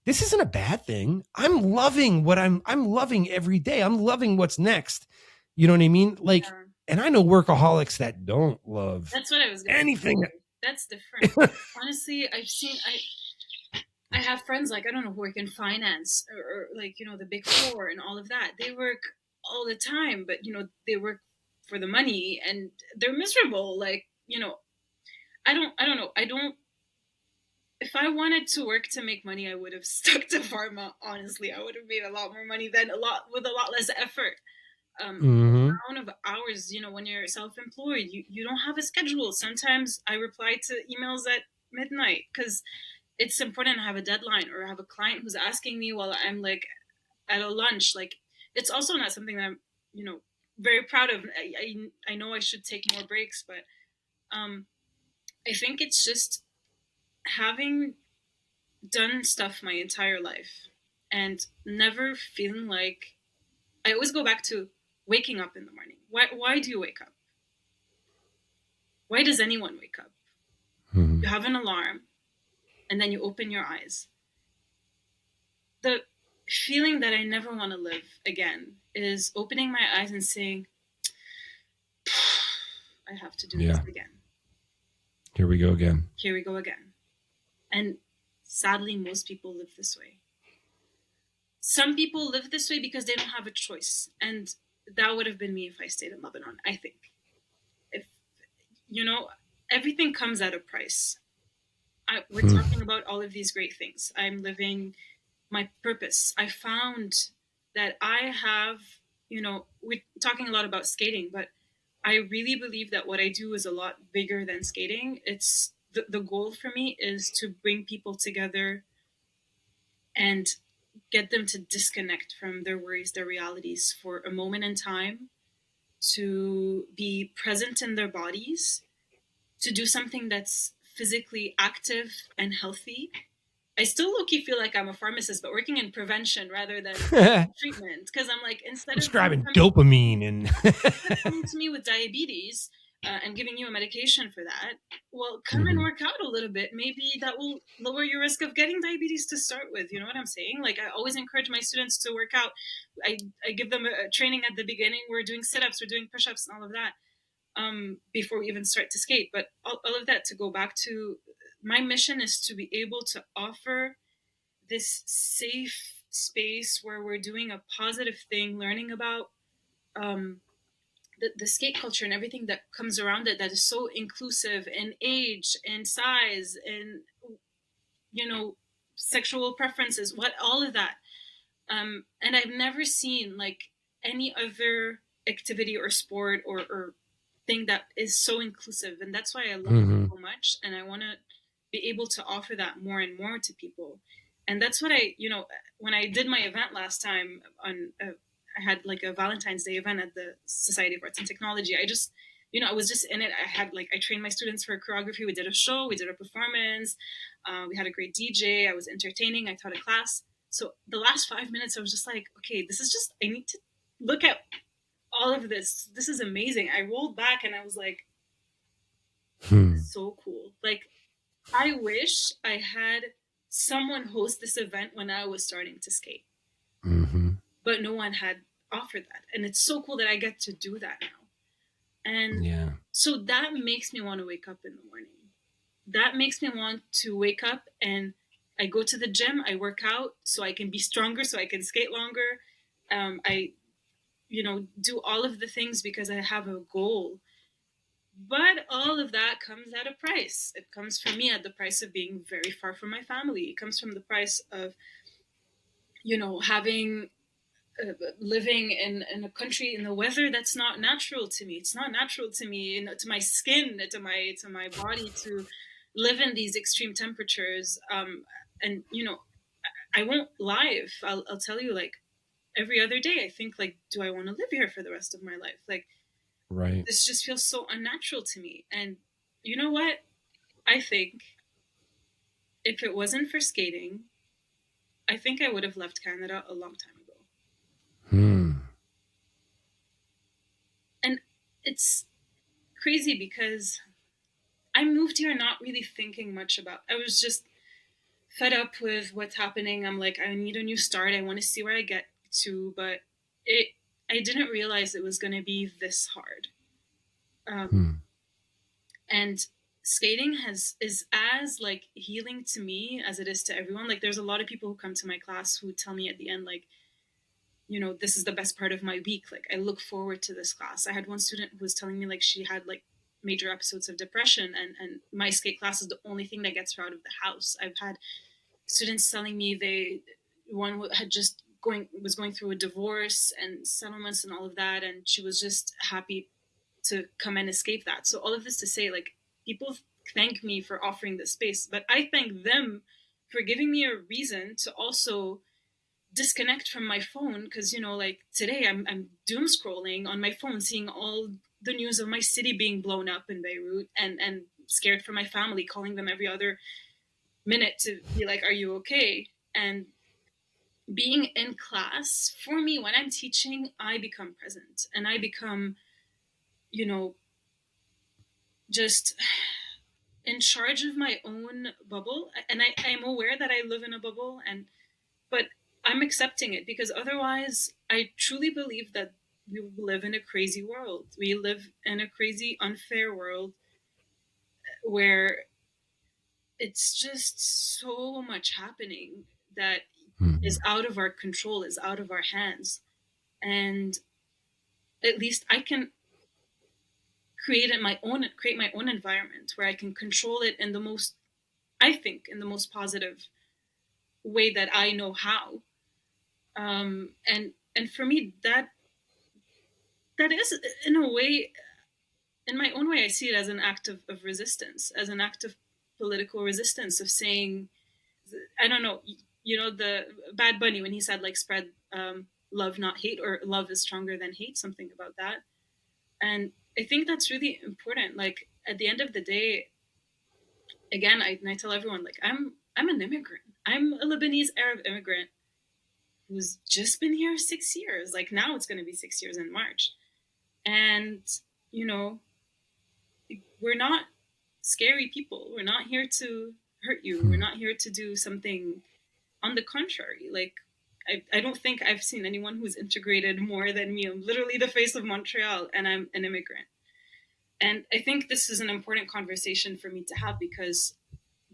this isn't a bad thing. I'm loving I'm loving every day. I'm loving what's next. You know what I mean? Like, and I know workaholics that don't love that's what I was gonna anything. say. That's different. Honestly, I have friends like, I don't know, who work in finance or like, you know, the big four and all of that. They work all the time, but you know, they work for the money and they're miserable. Like, you know, I don't know. If I wanted to work to make money, I would have stuck to pharma. Honestly, I would have made a lot more money with a lot less effort. The amount of hours, you know, when you're self-employed, you don't have a schedule. Sometimes I reply to emails at midnight because it's important to have a deadline, or have a client who's asking me while I'm like at a lunch. Like, it's also not something that I'm, you know, very proud of. I know I should take more breaks, but I think it's just having done stuff my entire life and never feeling like, I always go back to waking up in the morning. Why do you wake up? Why does anyone wake up? You have an alarm and then you open your eyes. The feeling that I never want to live again is opening my eyes and saying, I have to do this again. Here we go again. Here we go again. And sadly, most people live this way. Some people live this way because they don't have a choice. And that would have been me if I stayed in Lebanon, I think. If, you know, everything comes at a price. We're talking about all of these great things. I'm living my purpose. I found that I have, you know, we're talking a lot about skating, but I really believe that what I do is a lot bigger than skating. It's the goal for me is to bring people together and get them to disconnect from their worries, their realities for a moment in time, to be present in their bodies, to do something that's physically active and healthy. I still low-key feel like I'm a pharmacist, but working in prevention rather than treatment. Because I'm like, instead prescribing dopamine and coming to me with diabetes and giving you a medication for that, well, come and work out a little bit. Maybe that will lower your risk of getting diabetes to start with. You know what I'm saying? Like, I always encourage my students to work out. I give them a training at the beginning. We're doing sit-ups, we're doing push-ups and all of that before we even start to skate. But all of that to go back to my mission is to be able to offer this safe space where we're doing a positive thing, learning about the skate culture and everything that comes around it, that is so inclusive in age, in size, in, you know, sexual preferences, what all of that. And I've never seen like any other activity or sport or thing that is so inclusive, and that's why I love it so much, and I want to be able to offer that more and more to people. And that's what I, you know, when I did my event last time on I had like a Valentine's Day event at the Society of Arts and Technology. I just, you know, I was just in it. I had like, I trained my students for choreography. We did a show, we did a performance, we had a great DJ, I was entertaining, I taught a class. So the last 5 minutes, I was just like, okay, this is just, I need to look at all of this. This is amazing. I rolled back and I was like, so cool. Like, I wish I had someone host this event when I was starting to skate. But no one had offered that. And it's so cool that I get to do that now. And so that makes me want to wake up in the morning. That makes me want to wake up and I go to the gym, I work out so I can be stronger, so I can skate longer. I, you know, do all of the things because I have a goal. But all of that comes at a price. It comes for me at the price of being very far from my family. It comes from the price of, you know, having living in a country in the weather that's not natural to me. It's not natural to me, you know, to my skin, to my body, to live in these extreme temperatures. And you know, I won't lie. If I'll tell you, like every other day, I think like, do I want to live here for the rest of my life? Like, this just feels so unnatural to me. And you know what? I think if it wasn't for skating, I think I would have left Canada a long time ago. And it's crazy because I moved here not really thinking much about, I was just fed up with what's happening. I'm like, I need a new start. I want to see where I get to, but I didn't realize it was going to be this hard. And skating is as like healing to me as it is to everyone. Like there's a lot of people who come to my class who tell me at the end, like, you know, this is the best part of my week. Like I look forward to this class. I had one student who was telling me like she had like major episodes of depression and my skate class is the only thing that gets her out of the house. I've had students telling me one had just was going through a divorce and settlements and all of that, and she was just happy to come and escape that. So all of this to say, like, people thank me for offering this space, but I thank them for giving me a reason to also disconnect from my phone, because, you know, like today I'm doom scrolling on my phone, seeing all the news of my city being blown up in Beirut, and scared for my family, calling them every other minute to be like, are you okay? And being in class, for me, when I'm teaching, I become present and I become, you know, just in charge of my own bubble. And I'm aware that I live in a bubble, but I'm accepting it, because otherwise I truly believe that we live in a crazy world. We live in a crazy, unfair world where it's just so much happening that is out of our control, is out of our hands. And at least I can create my own environment where I can control it in the most, I think, in the most positive way that I know how. And for me, that is, in a way, in my own way, I see it as an act of resistance, as an act of political resistance, of saying, I don't know, you know, the Bad Bunny, when he said like spread love, not hate, or love is stronger than hate, something about that. And I think that's really important. Like at the end of the day, again, I tell everyone, like, I'm an immigrant. I'm a Lebanese Arab immigrant who's just been here 6 years. Like now it's going to be 6 years in March. And, you know, we're not scary people. We're not here to hurt you. We're not here to do something. On the contrary, like, I don't think I've seen anyone who's integrated more than me. I'm literally the face of Montreal, and I'm an immigrant. And I think this is an important conversation for me to have, because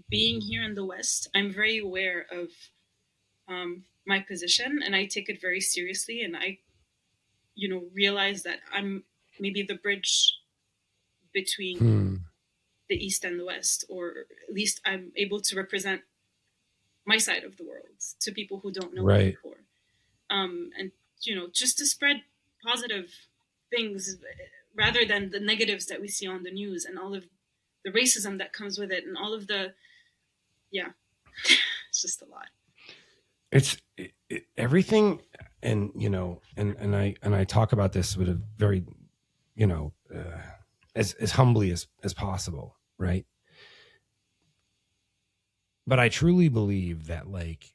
being here in the West, I'm very aware of my position, and I take it very seriously. And I, realize that I'm maybe the bridge between Hmm. the East and the West, or at least I'm able to represent my side of the world to people who don't know me Right. before. And just to spread positive things rather than the negatives that we see on the news and all of the racism that comes with it and all of the, yeah, it's just a lot. It's everything. And, and I talk about this with a very, as humbly as possible. Right. But I truly believe that, like,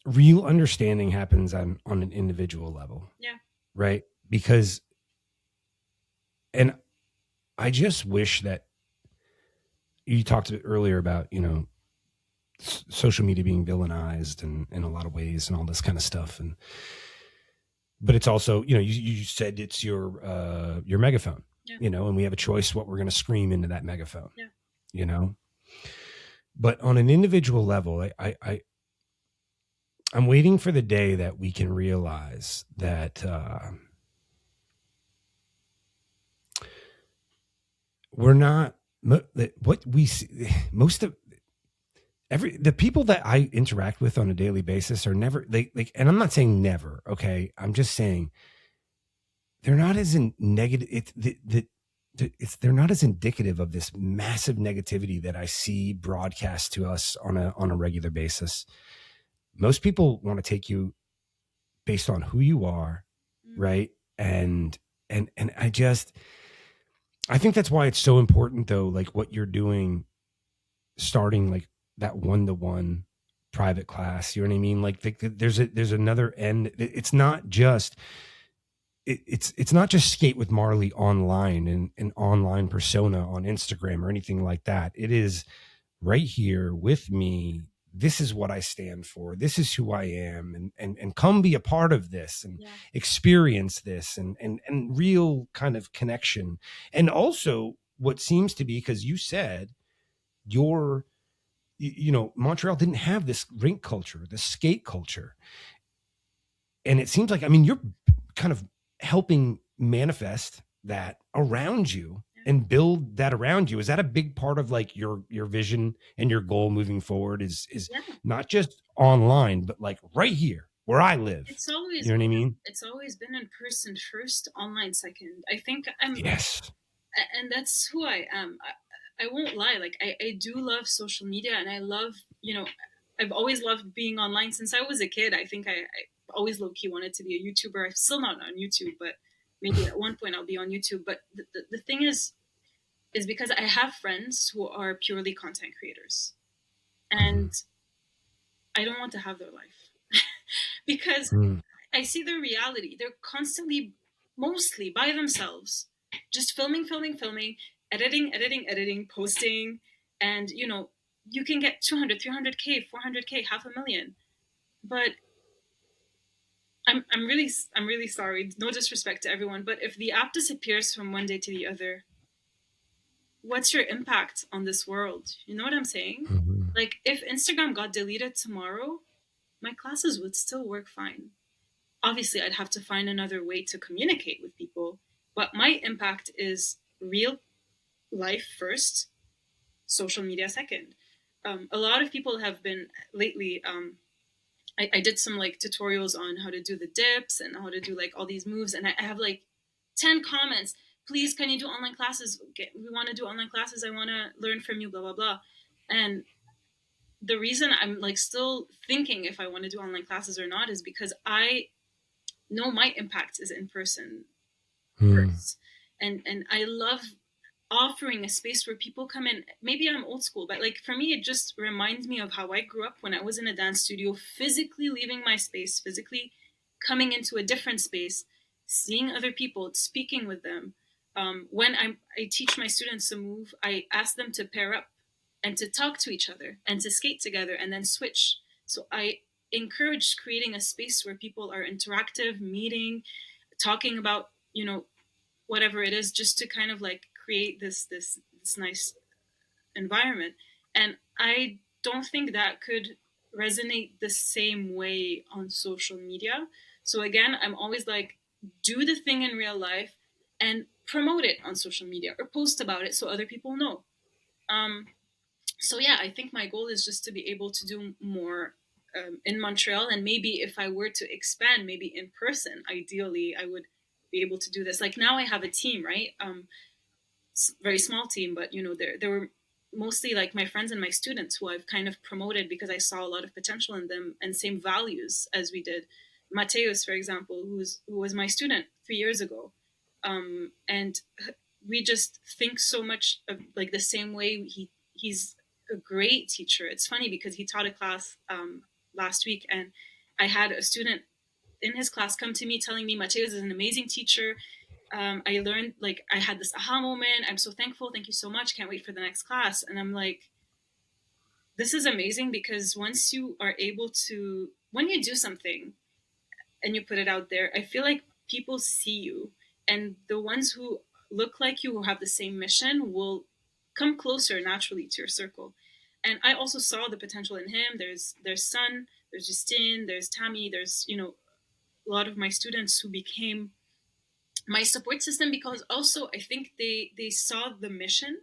real understanding happens on an individual level. Yeah. Right. Because, and I just wish that you talked earlier about, social media being villainized and in a lot of ways and all this kind of stuff. But it's also, you said it's your megaphone, Yeah. And we have a choice what we're going to scream into that megaphone, Yeah. But on an individual level, I'm waiting for the day that we can realize that, we're not, what we see, most of the people that I interact with on a daily basis are never, and I'm not saying never. Okay. I'm just saying they're not as in negative. They're not as indicative of this massive negativity that I see broadcast to us on a regular basis. Most people want to take you based on who you are. Mm-hmm. Right. And I think that's why it's so important, though, like what you're doing, starting like that one-to-one private class. You know what I mean? Like there's another end. It's not just it's not just Skate with Marley online and an online persona on Instagram or anything like that. It is right here with me. This is what I stand for. This is who I am, and come be a part of this and experience this and real kind of connection. And also what seems to be, because you said Montreal didn't have this rink culture, the skate culture. And it seems like, I mean, you're kind of helping manifest that around you and build that around you. Is that a big part of like your vision and your goal moving forward is not just online, but like right here where I live? It's always, you know what I mean? It's always been in person first, online second. I think Yes. And that's who I am. I won't lie. Like I do love social media, and I love, I've always loved being online since I was a kid. I think I always low key wanted to be a YouTuber. I'm still not on YouTube, but maybe at one point I'll be on YouTube. But the thing is because I have friends who are purely content creators, and I don't want to have their life because I see their reality. They're constantly, mostly by themselves, just filming, editing, posting, and you can get 200, 300K, 400K, 500,000. But I'm really sorry. No disrespect to everyone, but if the app disappears from one day to the other, what's your impact on this world? You know what I'm saying? Like if Instagram got deleted tomorrow, my classes would still work fine. Obviously, I'd have to find another way to communicate with people, but my impact is real life first, social media second. A lot of people have been lately. I did some like tutorials on how to do the dips and how to do like all these moves, and I have like 10 comments. Please, can you do online classes? We want to do online classes. I want to learn from you. Blah blah blah. And the reason I'm like still thinking if I want to do online classes or not is because I know my impact is in person first, and I love offering a space where people come in. Maybe I'm old school, but like for me, it just reminds me of how I grew up when I was in a dance studio, physically leaving my space, physically coming into a different space, seeing other people, speaking with them. When I teach my students to move, I ask them to pair up and to talk to each other and to skate together and then switch. So I encourage creating a space where people are interactive, meeting, talking about, whatever it is, just to kind of like create this nice environment. And I don't think that could resonate the same way on social media. So again, I'm always like, do the thing in real life and promote it on social media or post about it so other people know. Um, so yeah, I think my goal is just to be able to do more in Montreal, and maybe if I were to expand, maybe in person, ideally, I would be able to do this. Like now, I have a team, right? Very small team, but there were mostly like my friends and my students who I've kind of promoted because I saw a lot of potential in them and same values as we did. Mateus, for example, who was my student 3 years ago, and we just think so much of like the same way. He's a great teacher. It's funny because he taught a class last week, and I had a student in his class come to me telling me Mateus is an amazing teacher. I learned, like, I had this aha moment. I'm so thankful. Thank you so much. Can't wait for the next class. And I'm like, this is amazing because once you are able to, when you do something and you put it out there, I feel like people see you, and the ones who look like you, who have the same mission, will come closer naturally to your circle. And I also saw the potential in him. There's Sun, there's Justine, there's Tammy, there's a lot of my students who became my support system because also I think they saw the mission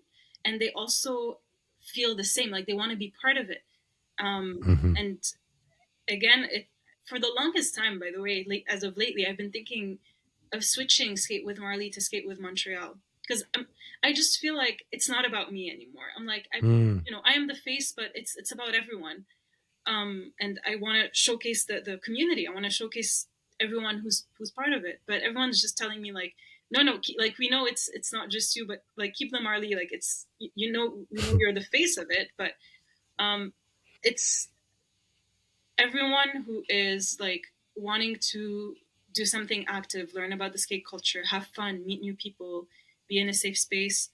and they also feel the same, like they want to be part of it. And again, for the longest time, by the way, as of lately, I've been thinking of switching Skate with Marley to Skate with Montreal because I just feel like it's not about me anymore. I'm like, I am the face, but it's about everyone. And I want to showcase the community. I want to showcase everyone who's part of it. But everyone's just telling me like, no, like we know it's not just you, but like keep the Marley. Like it's we know you're the face of it, but it's everyone who is like wanting to do something active, learn about the skate culture, have fun, meet new people, be in a safe space.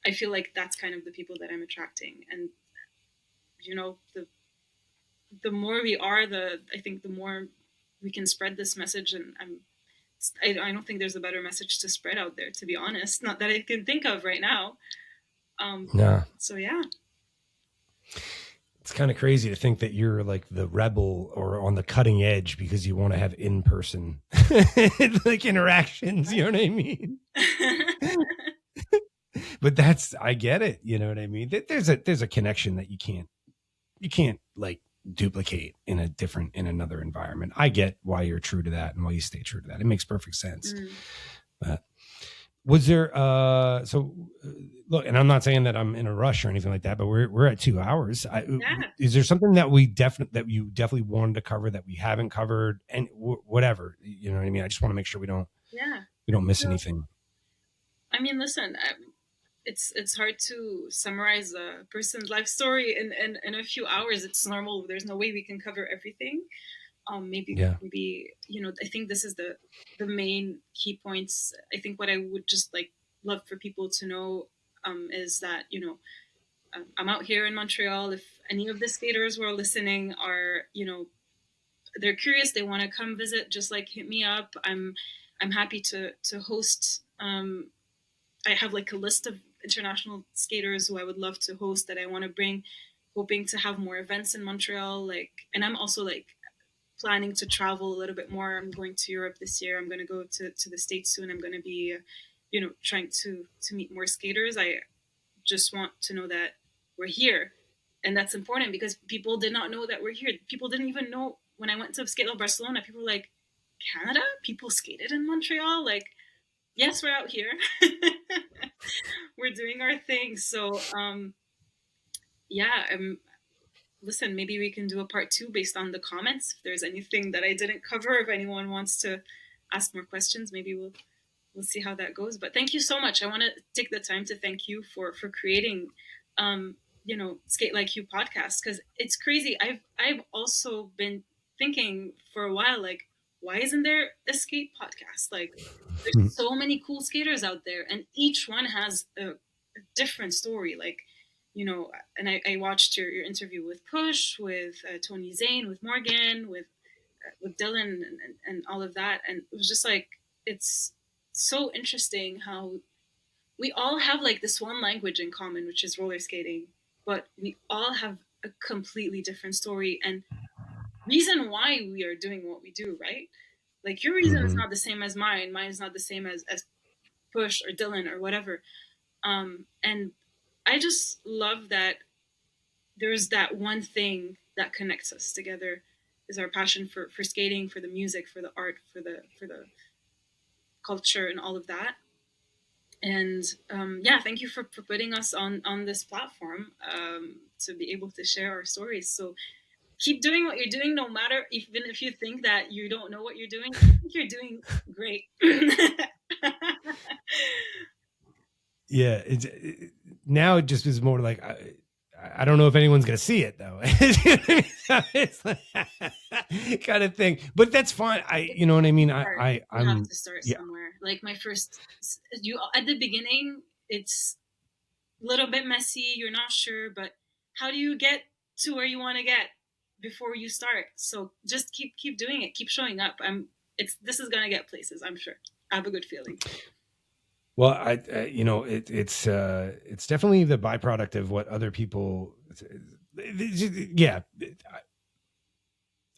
I feel like that's kind of the people that I'm attracting, and the more we are, I think the more we can spread this message. And I don't think there's a better message to spread out there, to be honest. Not that I can think of right now. Yeah. So yeah. It's kind of crazy to think that you're like the rebel or on the cutting edge because you want to have in-person like interactions. You know what I mean? But I get it. You know what I mean? There's a connection that you can't like duplicate in another environment. I get why you're true to that and why you stay true to that. It makes perfect sense. But was there look, and I'm not saying that I'm in a rush or anything like that, but we're at 2 hours. Is there something that that you definitely wanted to cover that we haven't covered, and whatever, you know what I mean? I just want to make sure we don't miss anything. I mean, listen, it's hard to summarize a person's life story in a few hours. It's normal. There's no way we can cover everything. Maybe I think this is the main key points. I think what I would just like love for people to know is that I'm out here in Montreal. If any of the skaters who are listening are they're curious, they want to come visit, just like hit me up. I'm happy to host. I have like a list of international skaters who I would love to host that I want to bring, hoping to have more events in Montreal. And I'm also like planning to travel a little bit more. I'm going to Europe this year. I'm going to go to the States soon. I'm going to be, trying to meet more skaters. I just want to know that we're here. And that's important because people did not know that we're here. People didn't even know when I went to Sk8L Barcelona, people were like, Canada? People skated in Montreal? Like, yes, we're out here. We're doing our thing. So, listen, maybe we can do a part 2 based on the comments. If there's anything that I didn't cover, if anyone wants to ask more questions, maybe we'll see how that goes. But thank you so much. I want to take the time to thank you for creating, Sk8LikeYou podcast, because it's crazy. I've also been thinking for a while, like, why isn't there a skate podcast? Like, there's so many cool skaters out there, and each one has a different story. Like, and I watched your interview with Push, with Tony Zane, with Morgan, with Dylan, and all of that, and it was just like, it's so interesting how we all have like this one language in common, which is roller skating, but we all have a completely different story and reason why we are doing what we do, right? Like your reason is Mm-hmm. not the same as mine. Mine is not the same as Push or Dylan or whatever. And I just love that there's that one thing that connects us together is our passion for skating, for the music, for the art, for the culture, and all of that. And yeah, thank you for putting us on this platform to be able to share our stories. So keep doing what you're doing, no matter even if you think that you don't know what you're doing. I think you're doing great. Yeah, now it just is more like I don't know if anyone's gonna see it though. It's like, kind of thing, but that's fine. You know what I mean. You have to start yeah. somewhere. Like my first, you at the beginning, it's a little bit messy. You're not sure, but how do you get to where you want to get before you start? So just keep doing it. Keep showing up. This is gonna get places. I'm sure. I have a good feeling. Well, you know, it's definitely the byproduct of what other people. Yeah,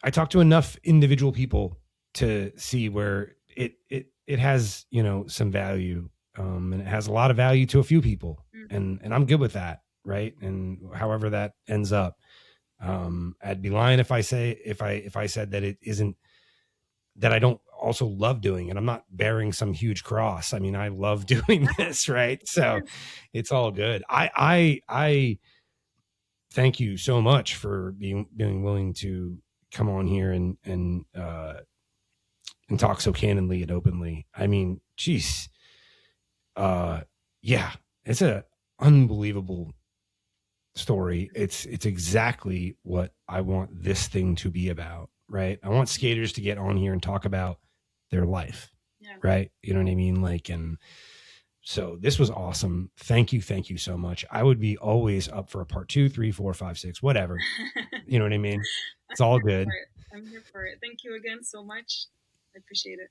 I talk to enough individual people to see where it has, you know, some value, and it has a lot of value to a few people, and I'm good with that, right? And however that ends up, I'd be lying if I said that it isn't, that I don't also love doing it. I'm not bearing some huge cross. I mean, I love doing this, right? So it's all good. I thank you so much for being willing to come on here and talk so candidly and openly. I mean, geez, yeah, it's a unbelievable story. It's exactly what I want this thing to be about, right? I want skaters to get on here and talk about their life, right? You know what I mean? Like, and so this was awesome. Thank you so much. I would be always up for a part 2, 3, 4, 5, 6, whatever. You know what I mean? It's all good. I'm here for it. Thank you again so much. I appreciate it.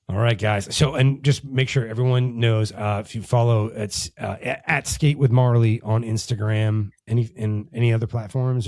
All right, guys. So, and just make sure everyone knows, if you follow, it's at Skate with Marley on Instagram, any other platforms.